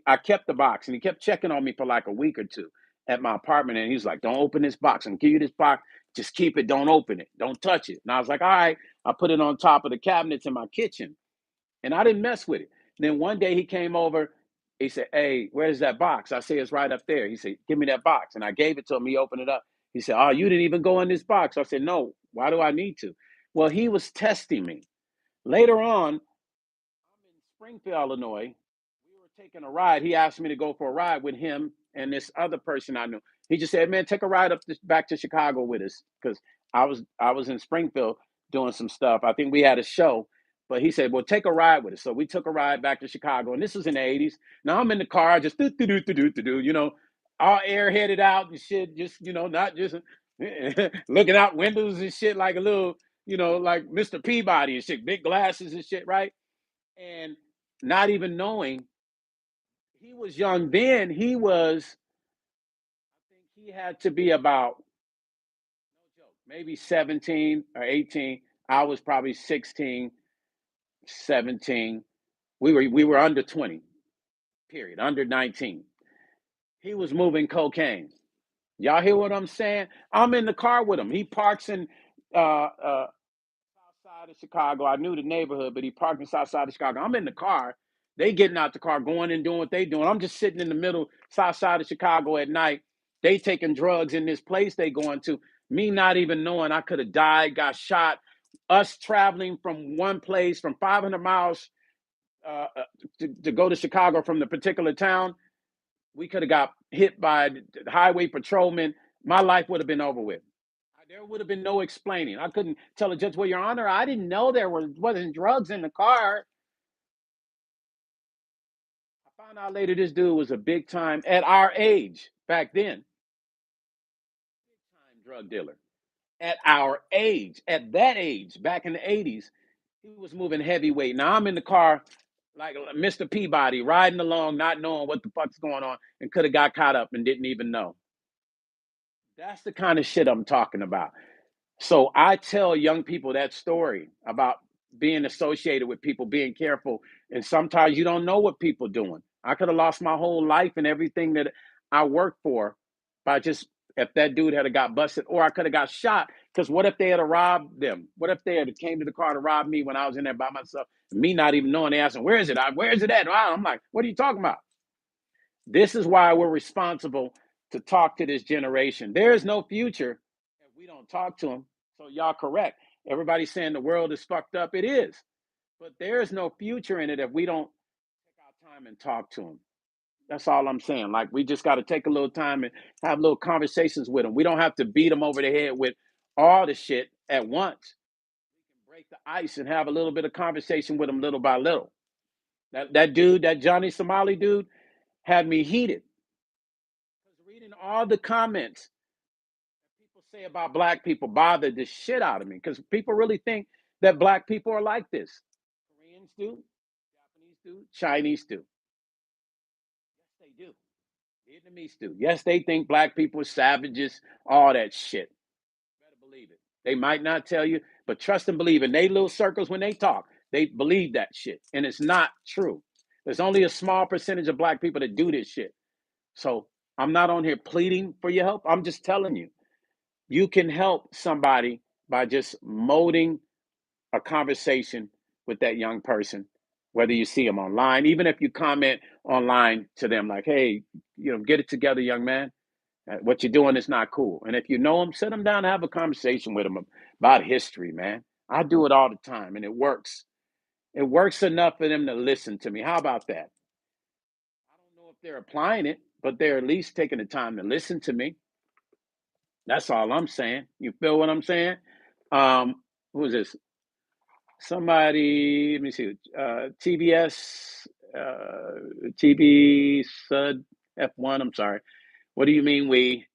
I kept the box and he kept checking on me for like a week or two at my apartment. And he was like, "Don't open this box. I'm gonna give you this box. Just keep it. Don't open it. Don't touch it." And I was like, "All right." I put it on top of the cabinets in my kitchen and I didn't mess with it. And then one day he came over. He said, "Hey, where's that box?" I said, "It's right up there." He said, "Give me that box." And I gave it to him. He opened it up. He said, "Oh, you didn't even go in this box." I said, "No. Why do I need to?" Well, he was testing me. Later on, I'm in Springfield, Illinois. We were taking a ride. He asked me to go for a ride with him and this other person I knew. He just said, "Man, take a ride back to Chicago with us," because I was in Springfield doing some stuff. I think we had a show, but he said, "Well, take a ride with us." So we took a ride back to Chicago, and this was in the '80s. Now I'm in the car, just do do do do do do, all airheaded out and shit, just not just looking out windows and shit like a little, like Mr. Peabody and shit, big glasses and shit, right? And not even knowing he was young then. I think he had to be about, no joke, maybe 17 or 18. I was probably 16, 17. We were under 20, period, under 19. He was moving cocaine. Y'all hear what I'm saying? I'm in the car with him. He parks in south side of Chicago. I knew the neighborhood, but he parked in south side of Chicago. I'm in the car. They getting out the car, going and doing what they doing. I'm just sitting in the middle, south side of Chicago at night. They taking drugs in this place they going to. Me not even knowing I could have died, got shot. Us traveling from one place from 500 miles to go to Chicago from the particular town. We could have got hit by the highway patrolman. My life would have been over with. There would have been no explaining. I couldn't tell a judge, well, Your Honor, I didn't know wasn't drugs in the car. I found out later this dude was a big time, at our age back then, big time drug dealer. At our age, at that age, back in the 80s, he was moving heavyweight. Now I'm in the car like Mr. Peabody, riding along, not knowing what the fuck's going on, and could have got caught up and didn't even know. That's the kind of shit I'm talking about. So I tell young people that story about being associated with people, being careful. And sometimes you don't know what people are doing. I could have lost my whole life and everything that I worked for by just, if that dude had got busted, or I could have got shot. Because what if they had robbed them? What if they had came to the car to rob me when I was in there by myself? Me not even knowing, they asking, where is it? Where is it at? I'm like, what are you talking about? This is why we're responsible to talk to this generation. There is no future if we don't talk to them. So y'all correct. Everybody's saying the world is fucked up. It is. But there is no future in it if we don't take our time and talk to them. That's all I'm saying. Like, we just got to take a little time and have little conversations with them. We don't have to beat them over the head with all the shit at once. We can break the ice and have a little bit of conversation with them little by little. That dude, that Johnny Somali dude, had me heated. Because reading all the comments that people say about black people bothered the shit out of me. Because people really think that black people are like this. Koreans do, Japanese do, Chinese do. Yes, they do. Vietnamese do. Yes, they think black people are savages, all that shit. Better believe it. They might not tell you, but trust and believe in they little circles when they talk. They believe that shit. And it's not true. There's only a small percentage of black people that do this shit. So I'm not on here pleading for your help. I'm just telling you, you can help somebody by just molding a conversation with that young person, whether you see them online, even if you comment online to them like, hey, get it together, young man. What you're doing is not cool. And if you know them, sit them down and have a conversation with them about history, man. I do it all the time and it works. It works enough for them to listen to me. How about that? I don't know if they're applying it, but they're at least taking the time to listen to me. That's all I'm saying. You feel what I'm saying? Who is this? Somebody, let me see. TBS, TB Sud F1. I'm sorry. What do you mean we?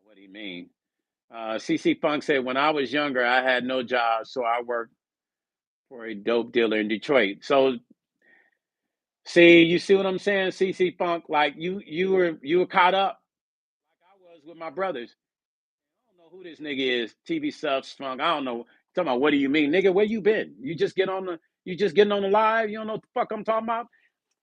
What do you mean? CC Funk said, when I was younger, I had no job, so I worked for a dope dealer in Detroit. So, see, you see what I'm saying, CC Funk? Like you were caught up, like I was with my brothers. I don't know who this nigga is. TV Subs Funk. I don't know. Talking about what do you mean, nigga? Where you been? You just getting on the live. You don't know what the fuck I'm talking about.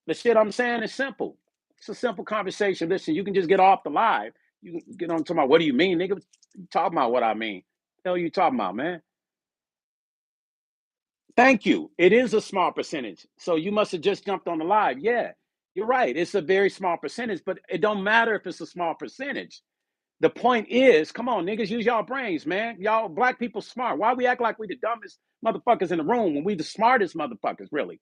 The shit I'm saying is simple. It's a simple conversation. Listen, you can just get off the live. You can get on talking about what do you mean, nigga? You talking about what I mean? What the hell you talking about, man? Thank you. It is a small percentage. So you must have just jumped on the live. Yeah, you're right. It's a very small percentage, but it don't matter if it's a small percentage. The point is, come on, niggas, use y'all brains, man. Y'all black people smart. Why we act like we the dumbest motherfuckers in the room when we the smartest motherfuckers, really?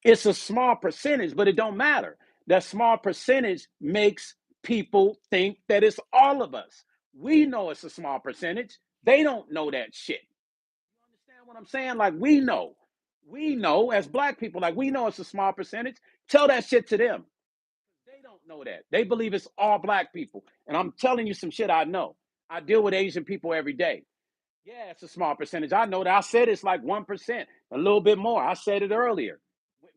It's a small percentage, but it don't matter. That small percentage makes people think that it's all of us. We know it's a small percentage. They don't know that shit. You understand what I'm saying? Like, we know as black people, like, we know it's a small percentage. Tell that shit to them. They don't know that. They believe it's all black people. And I'm telling you some shit I know. I deal with Asian people every day. Yeah, it's a small percentage. I know that. I said it's like 1%, a little bit more. I said it earlier.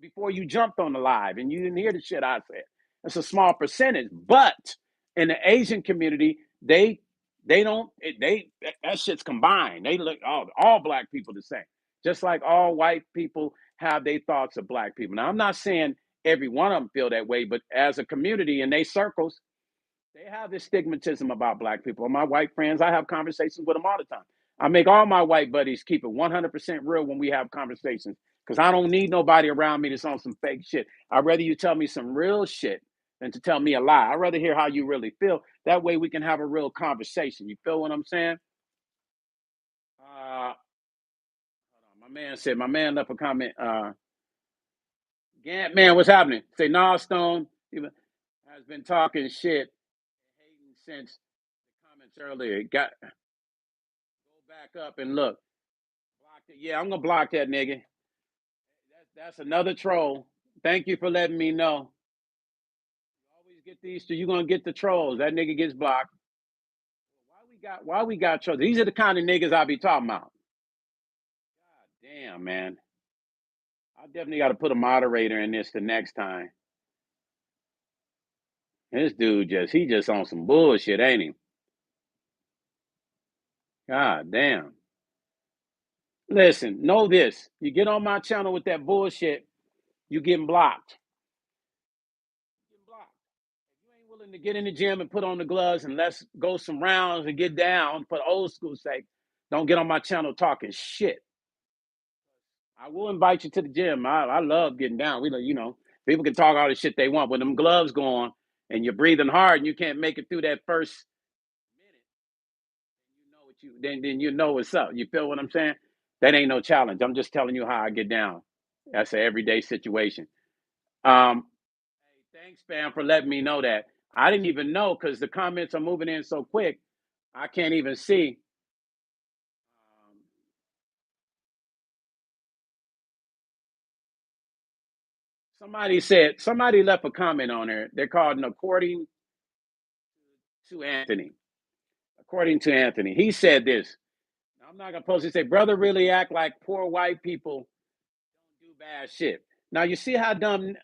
before you jumped on the live and you didn't hear the shit I said. It's a small percentage, but in the Asian community, they don't they that shit's combined. They look all black people the same, just like all white people have their thoughts of black people. Now, I'm not saying every one of them feel that way, but as a community in their circles, they have this stigmatism about black people. My white friends, I have conversations with them all the time. I make all my white buddies keep it 100% real when we have conversations because I don't need nobody around me that's on some fake shit. I'd rather you tell me some real shit than to tell me a lie. I'd rather hear how you really feel. That way we can have a real conversation. You feel what I'm saying? My man left a comment. Gant, man, what's happening? Say, nah, Stone has been talking shit, hating since the comments earlier. Go back up and look. Blocked it. Yeah, I'm gonna block that nigga. That's another troll. Thank you for letting me know. You always get these two. You're gonna get the trolls. That nigga gets blocked. Why we got trolls? These are the kind of niggas I be talking about. God damn, man. I definitely got to put a moderator in this the next time. This dude he just on some bullshit, ain't he? God damn. Listen, know this. You get on my channel with that bullshit, you getting blocked. Getting blocked. If you ain't willing to get in the gym and put on the gloves and let's go some rounds and get down for old school sake, don't get on my channel talking shit. I will invite you to the gym. I love getting down. People can talk all the shit they want. When them gloves go on and you're breathing hard and you can't make it through that first minute, then you know what's up. You feel what I'm saying? That ain't no challenge. I'm just telling you how I get down. That's an everyday situation. Hey, thanks, fam, for letting me know that. I didn't even know because the comments are moving in so quick. I can't even see. Somebody left a comment on there. They're called according to Anthony. According to Anthony, he said this. I'm not gonna post it. Say, brother, really act like poor white people don't do bad shit. Now you see how dumb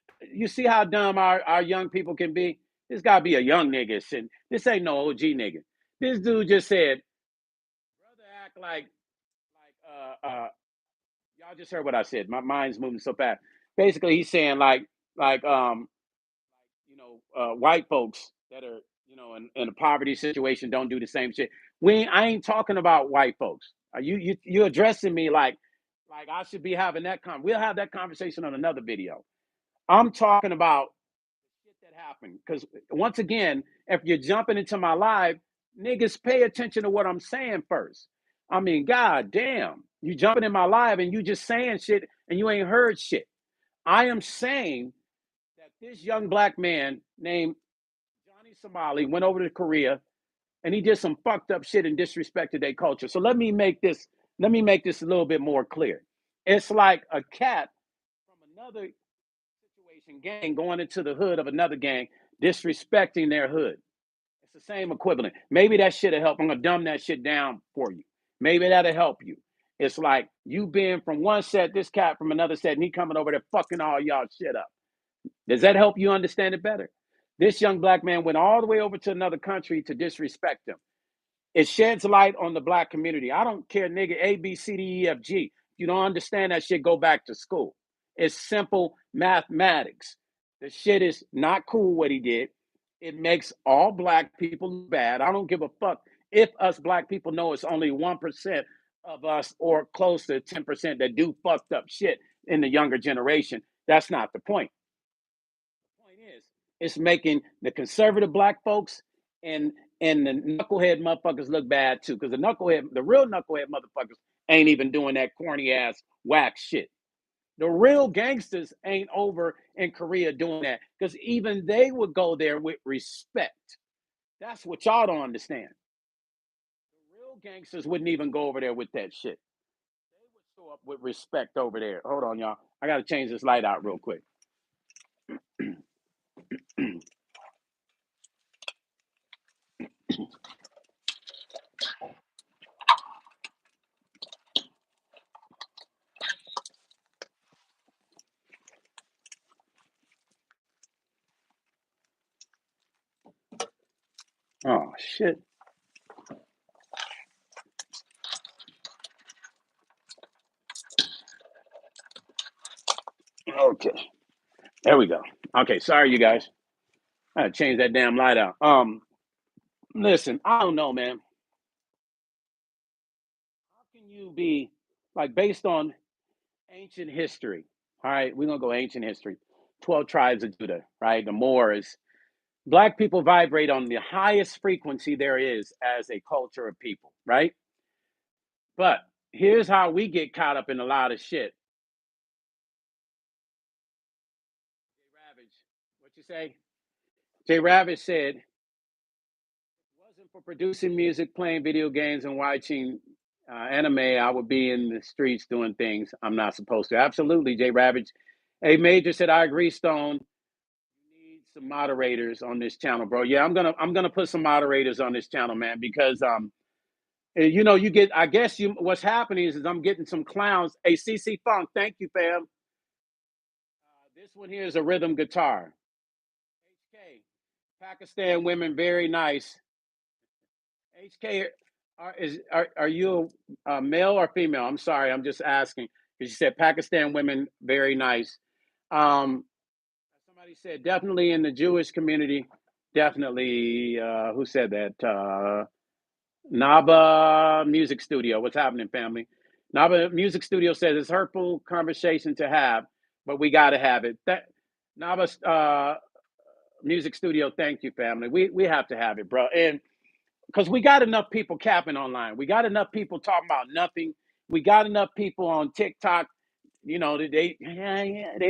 our young people can be. This gotta be a young nigga sitting. This ain't no OG nigga. This dude just said, brother, act y'all just heard what I said. My mind's moving so fast. Basically, he's saying white folks that are in a poverty situation don't do the same shit. I ain't talking about white folks. You addressing me like I should be having that we'll have that conversation on another video. I'm talking about shit that happened because once again, if you're jumping into my live, niggas pay attention to what I'm saying first. I mean, god damn, you jumping in my live and you just saying shit and you ain't heard shit. I am saying that this young black man named Johnny Somali went over to Korea and he did some fucked up shit and disrespected their culture. So let me make this a little bit more clear. It's like a cat from another situation gang going into the hood of another gang, disrespecting their hood. It's the same equivalent. Maybe that shit'll help. I'm gonna dumb that shit down for you. Maybe that'll help you. It's like you being from one set, this cat from another set, and he coming over there fucking all y'all shit up. Does that help you understand it better? This young black man went all the way over to another country to disrespect them. It sheds light on the black community. I don't care, nigga, A, B, C, D, E, F, G. If you don't understand that shit, go back to school. It's simple mathematics. The shit is not cool what he did. It makes all black people bad. I don't give a fuck if us black people know it's only 1% of us or close to 10% that do fucked up shit in the younger generation. That's not the point. The point is, it's making the conservative black folks and the knucklehead motherfuckers look bad too. Because the real knucklehead motherfuckers ain't even doing that corny ass whack shit. The real gangsters ain't over in Korea doing that because even they would go there with respect. That's what y'all don't understand. The real gangsters wouldn't even go over there with that shit. They would show up with respect over there. Hold on, y'all. I got to change this light out real quick. Oh shit. Okay. There we go. Okay, sorry you guys. I had to change that damn light out. Listen, I don't know, man. How can you be like based on ancient history? All right, we're gonna go ancient history. 12 tribes of Judah, right? The Moors. Black people vibrate on the highest frequency there is as a culture of people, right? But here's how we get caught up in a lot of shit. Jay Ravage, what you say? Jay Ravage said, wasn't for producing music, playing video games, and watching anime, I would be in the streets doing things I'm not supposed to. Absolutely, Jay Ravage. A Major said, I agree, Stone. You need some moderators on this channel, bro. Yeah, I'm gonna put some moderators on this channel, man, because you know, you get. I guess you. What's happening is I'm getting some clowns. Hey, CC Funk, thank you, fam. This one here is a rhythm guitar. HK, Pakistan women, very nice. HK, are you a male or female? I'm sorry, I'm just asking because you said Pakistan women, very nice. Um, Somebody said definitely in the Jewish community, definitely. Who said that? Naba Music Studio. What's happening, family? Naba Music Studio says it's hurtful conversation to have, but we got to have it. That Naba Music Studio. Thank you, family. We have to have it, bro. And because we got enough people capping online. We got enough people talking about nothing. We got enough people on TikTok. You know, they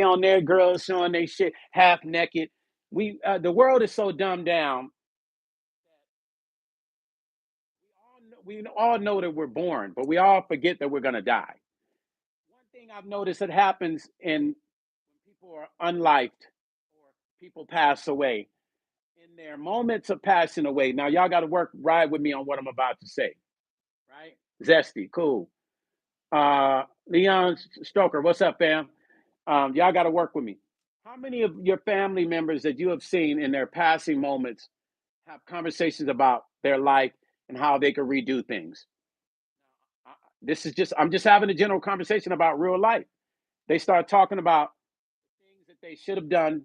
on their girls showing they shit half naked. The world is so dumbed down. We all know that we're born, but we all forget that we're gonna die. One thing I've noticed that happens in when people are unliked or people pass away in their moments of passing away. Now y'all got to ride with me on what I'm about to say, right? Zesty, cool. Leon Stoker, what's up, fam? Y'all got to work with me. How many of your family members that you have seen in their passing moments have conversations about their life and how they could redo things? This is just, I'm just having a general conversation about real life. They start talking about things that they should have done,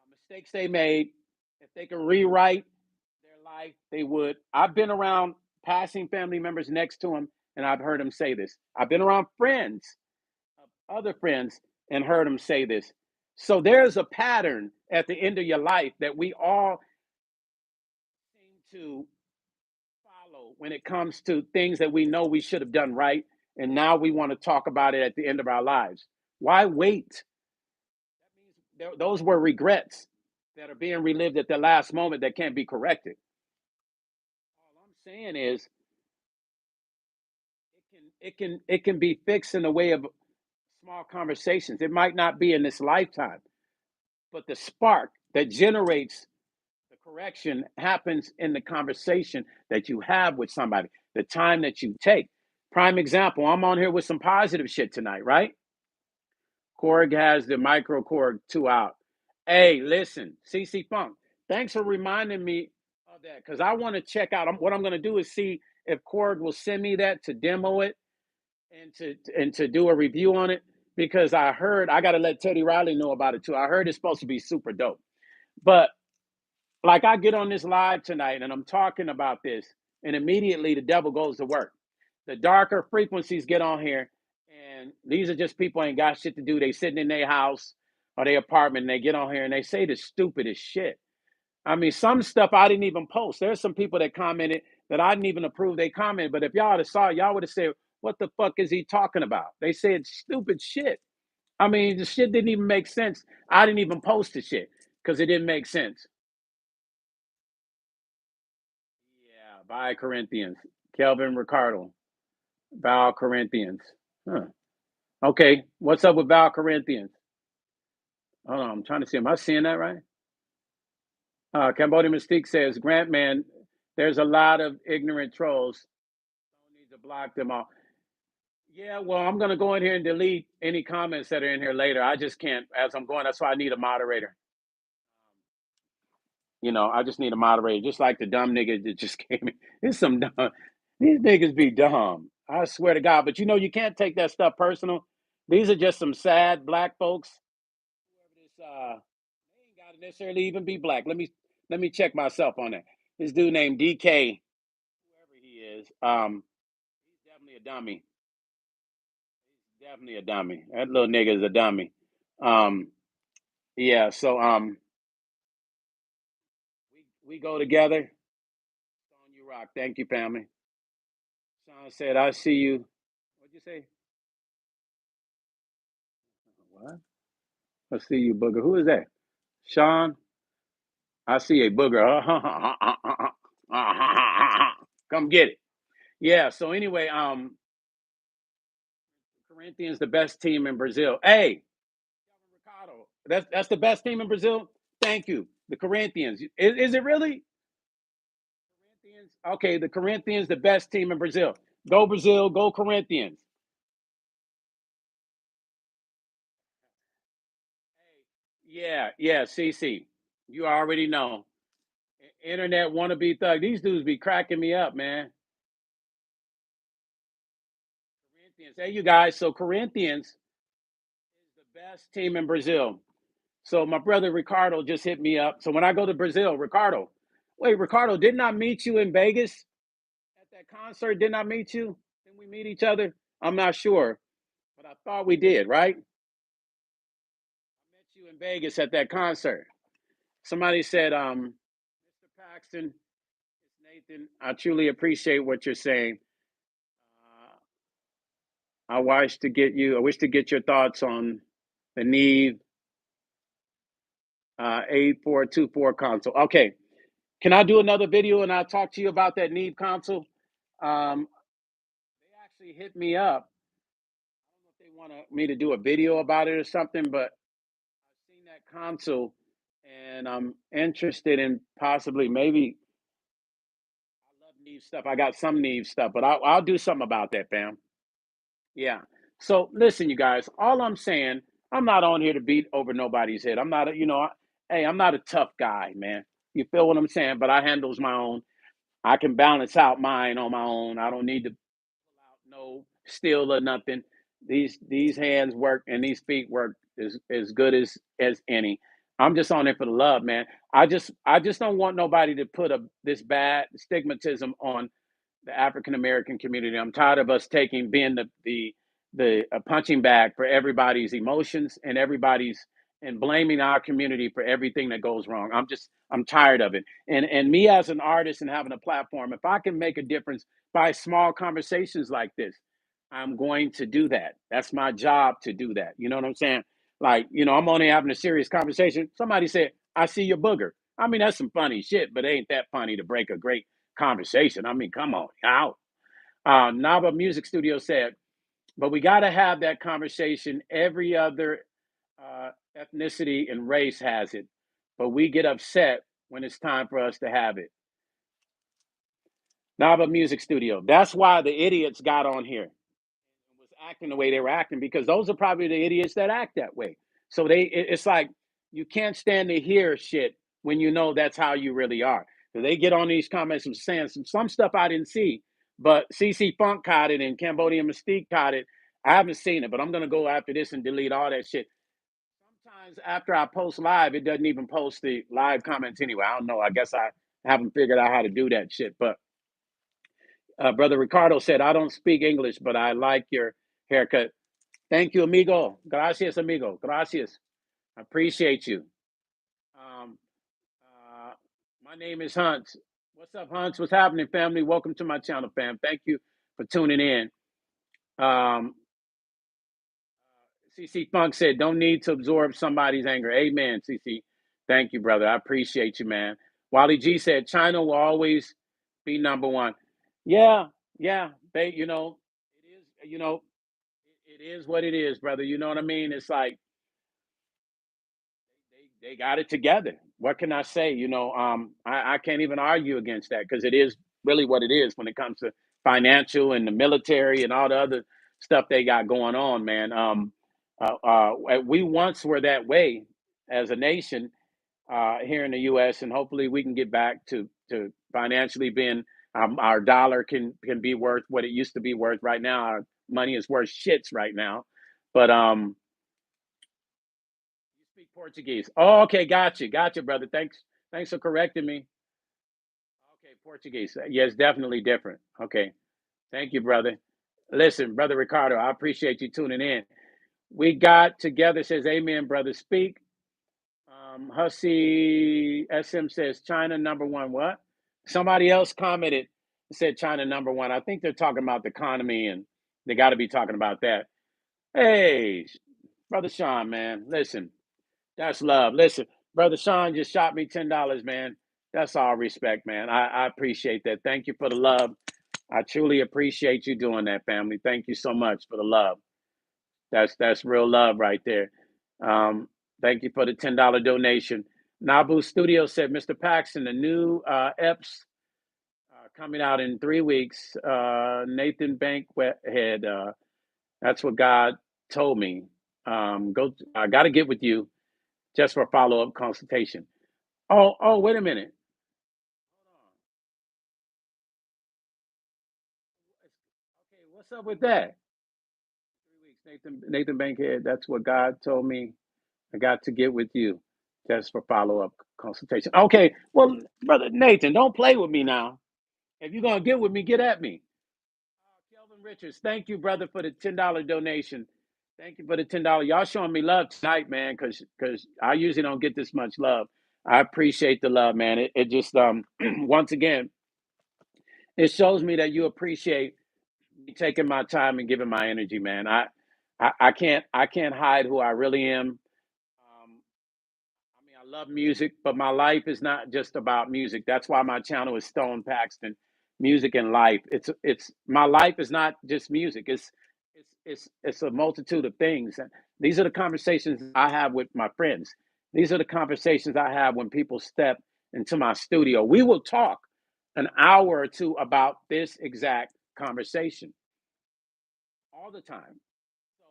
mistakes they made. If they could rewrite their life, they would. I've been around passing family members next to them, and I've heard them say this. I've been around friends, other friends, and heard them say this. So there's a pattern at the end of your life that we all seem to follow when it comes to things that we know we should have done right. And now we want to talk about it at the end of our lives. Why wait? That means those were regrets that are being relived at the last moment that can't be corrected. All I'm saying is it can be fixed in a way of small conversations. It might not be in this lifetime, but the spark that generates the correction happens in the conversation that you have with somebody, the time that you take. Prime example, I'm on here with some positive shit tonight, right? Korg has the micro Korg 2 out. Hey, listen, CC Funk, thanks for reminding me of that because I want to check out. What I'm going to do is see if Korg will send me that to demo it and to do a review on it because I heard I got to let Teddy Riley know about it too. I heard it's supposed to be super dope. But like I get on this live tonight and I'm talking about this, and immediately the devil goes to work. The darker frequencies get on here, and these are just people ain't got shit to do. They sitting in their house or their apartment, and they get on here and they say the stupidest shit. I mean, some stuff I didn't even post. There's some people that commented that I didn't even approve they comment, but if y'all would have saw it, y'all would have said, "What the fuck is he talking about?" They said stupid shit. I mean, the shit didn't even make sense. I didn't even post the shit because it didn't make sense. Yeah, by Corinthians. Kelvin Ricardo. Val Corinthians. Huh. Okay, what's up with Val Corinthians? Hold on, I'm trying to see. Am I seeing that right? Cambodian Mystique says, Grant, man, there's a lot of ignorant trolls. Don't need to block them all. Yeah, well, I'm going to go in here and delete any comments that are in here later. I just can't as I'm going. That's why I need a moderator. I just need a moderator, just like the dumb nigga that just came in. There's some dumb. These niggas be dumb. I swear to God. But you can't take that stuff personal. These are just some sad black folks. They ain't got to necessarily even be black. Let me check myself on that. This dude named DK, whoever he is, he's definitely a dummy. Definitely a dummy. That little nigga is a dummy. Um, yeah. So we go together. On you rock. Thank you, family. Sean said, "I see you." What'd you say? What? I see you, booger. Who is that? Sean. I see a booger. Come get it. Yeah. So anyway, Corinthians the best team in Brazil. Hey, Ricardo, that's the best team in Brazil. Thank you. The Corinthians. Is it really? Corinthians. Okay, the Corinthians, the best team in Brazil. Go Brazil. Go Corinthians. Yeah, yeah. CC, you already know. Internet wannabe thug. These dudes be cracking me up, man. Corinthians. Hey, you guys. So Corinthians is the best team in Brazil. So my brother Ricardo just hit me up. So when I go to Brazil, Ricardo, wait, Ricardo, didn't I meet you in Vegas at that concert? Didn't I meet you? Didn't we meet each other? I'm not sure, but I thought we did, right? I met you in Vegas at that concert. Somebody said, Mr. Paxton, it's Nathan. I truly appreciate what you're saying. I wish to get your thoughts on the Neve 8424 console. Okay, can I do another video and I'll talk to you about that Neve console? They actually hit me up. I don't know if they want me to do a video about it or something, but I've seen that console and I'm interested in possibly maybe. I love Neve stuff. I got some Neve stuff, but I'll do something about that, fam. Yeah. So listen, you guys. All I'm saying, I'm not on here to beat over nobody's head. I'm not, hey, I'm not a tough guy, man. You feel what I'm saying? But I handles my own. I can balance out mine on my own. I don't need to pull out no steel or nothing. These hands work and these feet work as good as any. I'm just on it for the love, man. I just don't want nobody to put this bad stigmatism on the African American community. I'm tired of us being the punching bag for everybody's emotions and everybody's and blaming our community for everything that goes wrong. I'm tired of it. And me as an artist and having a platform, if I can make a difference by small conversations like this, I'm going to do that. That's my job to do that. You know what I'm saying? Like, I'm only having a serious conversation. Somebody said, "I see your booger." I mean, that's some funny shit, but it ain't that funny to break a great conversation. I mean, come on, out. Nava Music Studio said, but we got to have that conversation. Every other ethnicity and race has it, but we get upset when it's time for us to have it. Nava Music Studio. That's why the idiots got on here and was acting the way they were acting, because those are probably the idiots that act that way. So it's like you can't stand to hear shit when you know that's how you really are. So they get on these comments and saying some stuff I didn't see, but CC Funk caught it and Cambodian Mystique caught it. I haven't seen it, but I'm gonna go after this and delete all that shit. Sometimes after I post live, it doesn't even post the live comments anyway. I don't know. I guess I haven't figured out how to do that shit. But Brother Ricardo said, "I don't speak English, but I like your haircut." Thank you, amigo. Gracias, amigo. Gracias. I appreciate you. Um, uh, my name is Hunt. What's up, Hunt? What's happening, family? Welcome to my channel, fam. Thank you for tuning in. CC Funk said, "Don't need to absorb somebody's anger." Amen, CC. Thank you, brother. I appreciate you, man. Wally G said, "China will always be number one." Yeah, yeah. It is, it is what it is, brother. You know what I mean? It's like they got it together. What can I say? I can't even argue against that, because it is really what it is when it comes to financial and the military and all the other stuff they got going on, man. We once were that way as a nation, here in the U.S. and hopefully we can get back to financially being our dollar can be worth what it used to be worth. Right now, our money is worth shits right now. But you speak Portuguese. Oh, okay, gotcha, brother. Thanks for correcting me. Okay, Portuguese. Yes, definitely different. Okay, thank you, brother. Listen, brother Ricardo, I appreciate you tuning in. We got together. Says Amen, brother. Speak. Hussey SM says China number one. What? Somebody else commented and said China number one. I think they're talking about the economy and they got to be talking about that. Hey, brother Sean, man, listen, that's love. Listen, brother Sean just shot me $10, man. That's all respect, man. I appreciate that. Thank you for the love. I truly appreciate you doing that, family. Thank you so much for the love. That's real love right there. Um, Thank you for the $10 donation. Nabu Studio said, Mr. Paxton, the new EPS coming out in 3 weeks. Nathan Bankhead, that's what God told me. I got to get with you just for follow up consultation. Oh, wait a minute. Okay, what's up with that? 3 weeks, Nathan Bankhead. That's what God told me. I got to get with you just for follow up consultation. Okay, well, brother Nathan, don't play with me now. If you're gonna get with me, get at me. Kelvin Richards, thank you, brother, for the $10 donation. Thank you for the $10. Y'all showing me love tonight, man, because I usually don't get this much love. I appreciate the love, man. It just once again, it shows me that you appreciate me taking my time and giving my energy, man. I can't hide who I really am. I mean, I love music, but my life is not just about music. That's why my channel is Stone Paxton, Music and Life. It's my life is not just music. It's a multitude of things. And these are the conversations I have with my friends. These are the conversations I have when people step into my studio. We will talk an hour or two about this exact conversation all the time. So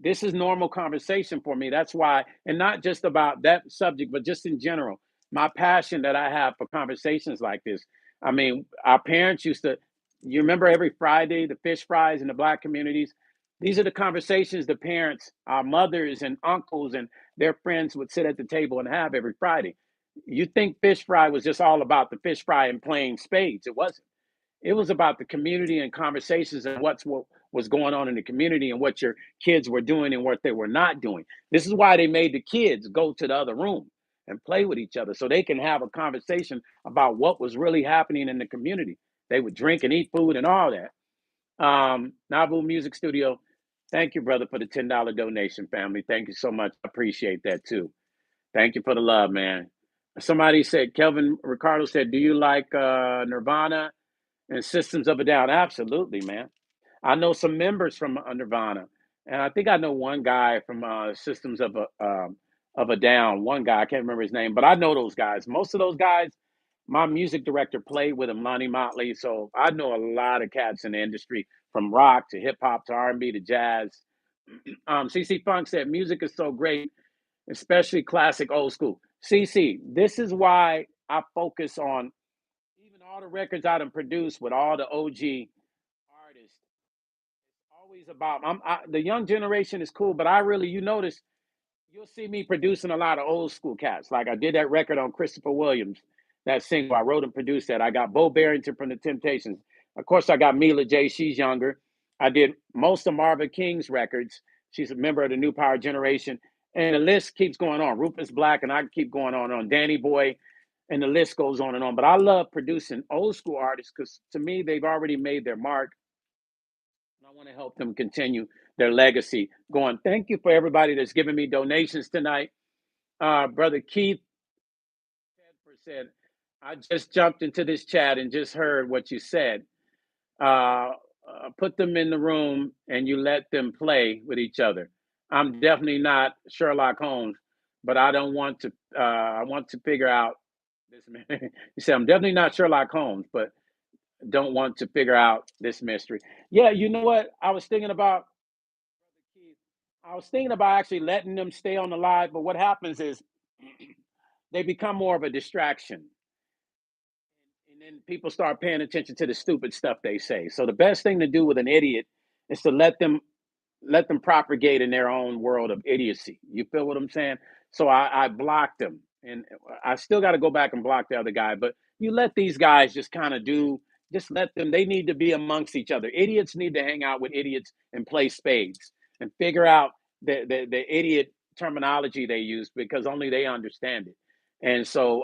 this is normal conversation for me. That's why, and not just about that subject, but just in general, my passion that I have for conversations like this. I mean, our parents used to, you remember every Friday, the fish fries in the black communities? These are the conversations the parents, our mothers and uncles and their friends would sit at the table and have every Friday. You think fish fry was just all about the fish fry and playing spades. It wasn't. It was about the community and conversations and what was going on in the community and what your kids were doing and what they were not doing. This is why they made the kids go to the other room and play with each other so they can have a conversation about what was really happening in the community. They would drink and eat food and all that. Nabu Music Studio, thank you, brother, for the $10 donation, family. Thank you so much. I appreciate that too. Thank you for the love, man. Somebody said, Kelvin Ricardo said, do you like Nirvana and Systems of a Down? Absolutely, man. I know some members from Nirvana, and I think I know one guy from Systems of a Down. One guy, I can't remember his name, but I know those guys. Most of those guys, my music director played with him, Lonnie Motley. So I know a lot of cats in the industry, from rock to hip hop to R&B to jazz. CC Funk said music is so great, especially classic old school. CC, this is why I focus on even all the records I done produced with all the OG artists. Always about the young generation is cool, but I really, you notice, you'll see me producing a lot of old school cats. Like I did that record on Christopher Williams, that single. I wrote and produced that. I got Bo Barrington from the Temptations. Of course, I got Mila J. She's younger. I did most of Marva King's records. She's a member of the New Power Generation. And the list keeps going on. Rufus Black, and I keep going on. Danny Boy, and the list goes on and on. But I love producing old school artists because to me, they've already made their mark. And I want to help them continue their legacy going. Thank you for everybody that's giving me donations tonight. Brother Keith said, I just jumped into this chat and just heard what you said. Put them in the room and you let them play with each other. I'm definitely not Sherlock Holmes, but I don't want to. I want to figure out this. You said I'm definitely not Sherlock Holmes, but don't want to figure out this mystery. Yeah, you know what? I was thinking about. I was thinking about actually letting them stay on the live, but what happens is they become more of a distraction. And then people start paying attention to the stupid stuff they say. So the best thing to do with an idiot is to let them propagate in their own world of idiocy. You feel what I'm saying? So I blocked them, and I still got to go back and block the other guy. But you let these guys just kind of do. Just let them. They need to be amongst each other. Idiots need to hang out with idiots and play spades and figure out the idiot terminology they use because only they understand it. And so,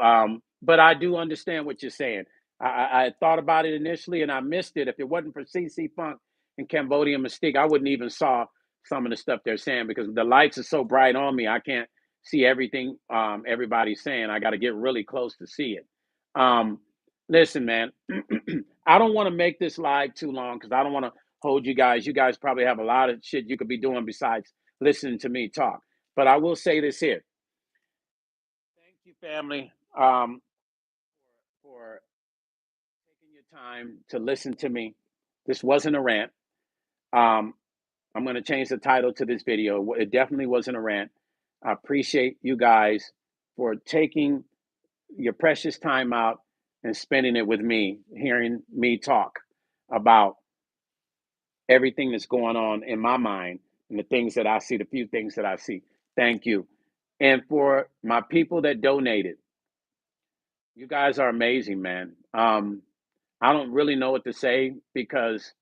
but I do understand what you're saying. I thought about it initially and I missed it. If it wasn't for CC Funk and Cambodian Mystique, I wouldn't even saw some of the stuff they're saying because the lights are so bright on me. I can't see everything everybody's saying. I got to get really close to see it. Um, Listen, man, I don't want to make this live too long because I don't want to hold you guys. You guys probably have a lot of shit you could be doing besides listening to me talk. But I will say this here. Thank you, family, for taking your time to listen to me. This wasn't a rant. Um, I'm going to change the title to this video. It definitely wasn't a rant. I appreciate you guys for taking your precious time out and spending it with me, hearing me talk about everything that's going on in my mind and the things that I see, the few things that I see. Thank you. And for my people that donated, you guys are amazing, man. I don't really know what to say because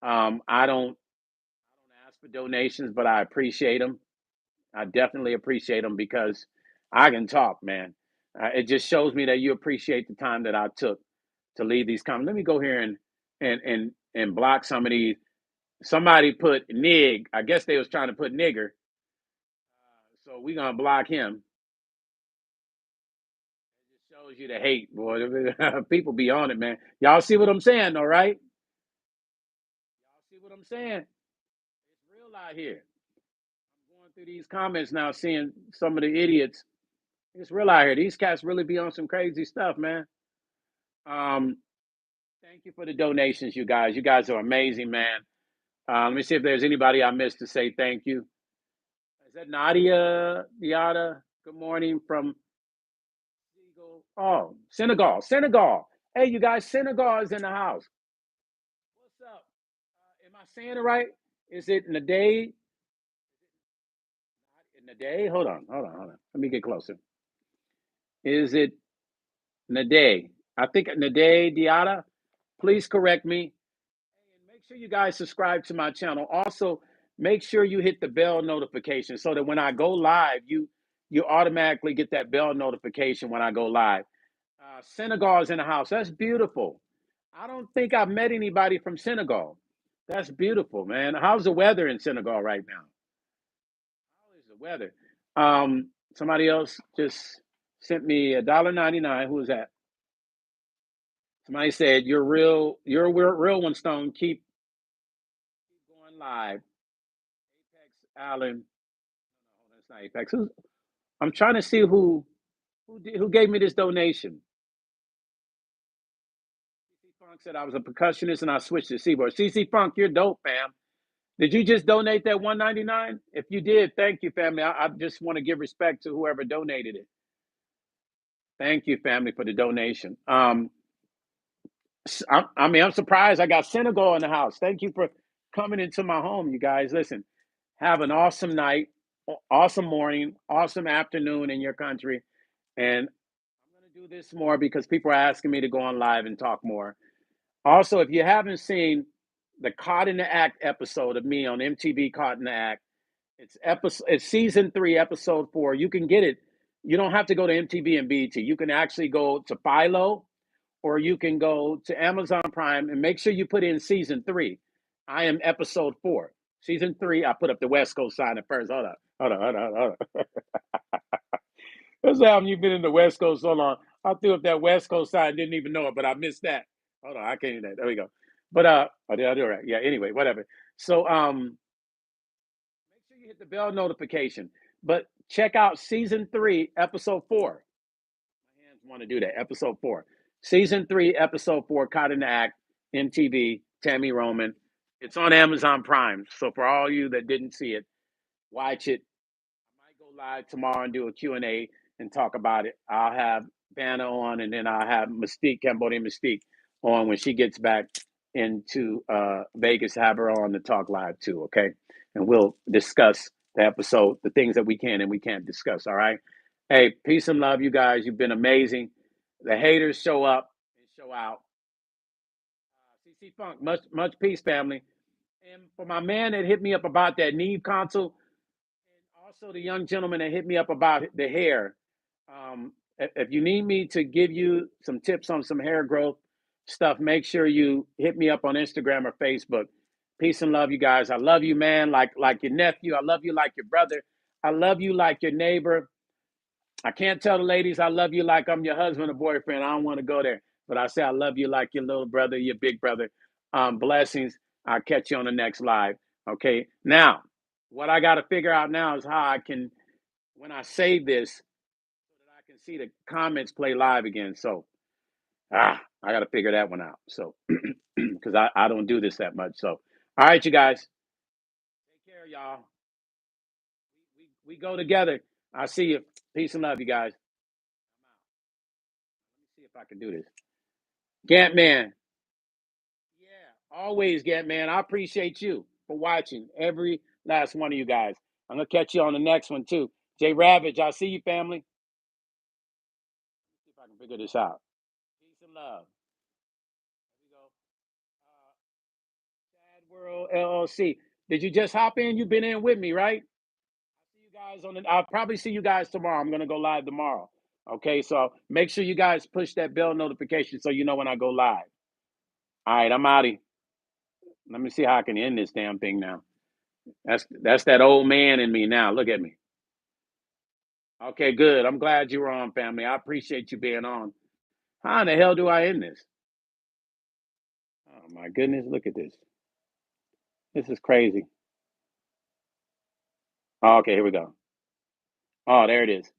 I don't ask for donations, but I appreciate them. I definitely appreciate them because I can talk, man. It just shows me that you appreciate the time that I took to leave these comments. Let me go here and block some of these. Somebody put nig. I guess they was trying to put nigger. So we gonna block him. It just shows you the hate, boy. People be on it, man. Y'all see what I'm saying, all right? Y'all see what I'm saying? It's real out here. I'm going through these comments now, seeing some of the idiots. It's real out here. These cats really be on some crazy stuff, man. Um, Thank you for the donations, you guys. You guys are amazing, man. Let me see if there's anybody I missed to say thank you. Is that Nadia Diata? Good morning from Senegal. Senegal. Hey, you guys, Senegal is in the house. What's up? Am I saying it right? Is it Nade? Nade? Hold on. Let me get closer. Is it Nade? I think Nade Diata. Please correct me. And make sure you guys subscribe to my channel. Also, make sure you hit the bell notification so that when I go live, you automatically get that bell notification when I go live. Senegal is in the house. That's beautiful. I don't think I've met anybody from Senegal. That's beautiful, man. How's the weather in Senegal right now? How is the weather? Somebody else just sent me $1.99. Who is that? Somebody said, you're a real one, Stone. Keep going live. Apex Allen. No, that's not Apex. I'm trying to see who gave me this donation. CC Funk said I was a percussionist and I switched to keyboard. CC Funk, you're dope, fam. Did you just donate that 199? If you did, thank you, family. I just want to give respect to whoever donated it. Thank you, family, for the donation. I'm surprised I got Senegal in the house. Thank you for coming into my home, you guys. Listen, have an awesome night, awesome morning, awesome afternoon in your country. And I'm going to do this more because people are asking me to go on live and talk more. Also, if you haven't seen the Caught in the Act episode of me on MTV Caught in the Act, it's season 3, episode 4. You can get it. You don't have to go to MTV and BET. You can actually go to Philo or you can go to Amazon Prime and make sure you put in season 3. I am episode 4. Season 3, I put up the West Coast sign at first. Hold on. That's how you've been in the West Coast so long. I threw up that West Coast sign, didn't even know it, but I missed that. Hold on, I can't do that. There we go. But did I do it right? Yeah, anyway, whatever. So make sure you hit the bell notification. But check out season 3, episode 4. My hands want to do that. Episode 4. Season 3, episode 4, Caught in the Act, MTV, Tammy Roman. It's on Amazon Prime. So for all you that didn't see it, watch it. I might go live tomorrow and do a Q&A. and talk about it. I'll have Vanna on, and then I'll have Mystique, Cambodian Mystique, on when she gets back into Vegas. Have her on to talk live too, okay? And we'll discuss the episode, the things that we can and we can't discuss. All right. Hey, peace and love, you guys. You've been amazing. The haters show up and show out. CC Funk, much peace, family. And for my man that hit me up about that Neve console, and also the young gentleman that hit me up about the hair. If you need me to give you some tips on some hair growth stuff, make sure you hit me up on Instagram or Facebook. Peace and love, you guys. I love you, man. Like your nephew. I love you like your brother. I love you like your neighbor. I can't tell the ladies I love you like I'm your husband or boyfriend. I don't want to go there. But I say I love you like your little brother, your big brother. Blessings. I'll catch you on the next live. Okay. Now, what I got to figure out now is how I can, when I save this, so that I can see the comments play live again. So, I got to figure that one out. So, because I don't do this that much. So, all right, you guys. Take care, y'all. We go together. I see you. Peace and love, you guys. Let me see if I can do this. Gant Man. Yeah, always, Gant Man. I appreciate you for watching every last one of you guys. I'm going to catch you on the next one, too. Jay Ravage, I see you, family. Let's see if I can figure this out. Peace and love. Here we go. Sad World LLC. Did you just hop in? You've been in with me, right? I'll see you guys on the. I'll probably see you guys tomorrow. I'm gonna go live tomorrow. Okay, so make sure you guys push that bell notification so you know when I go live. All right, I'm outie. Let me see how I can end this damn thing now. That's that old man in me now. Look at me. Okay, good. I'm glad you were on, family. I appreciate you being on. How in the hell do I end this? Oh my goodness, look at this. This is crazy. Oh, okay, here we go. Oh, there it is.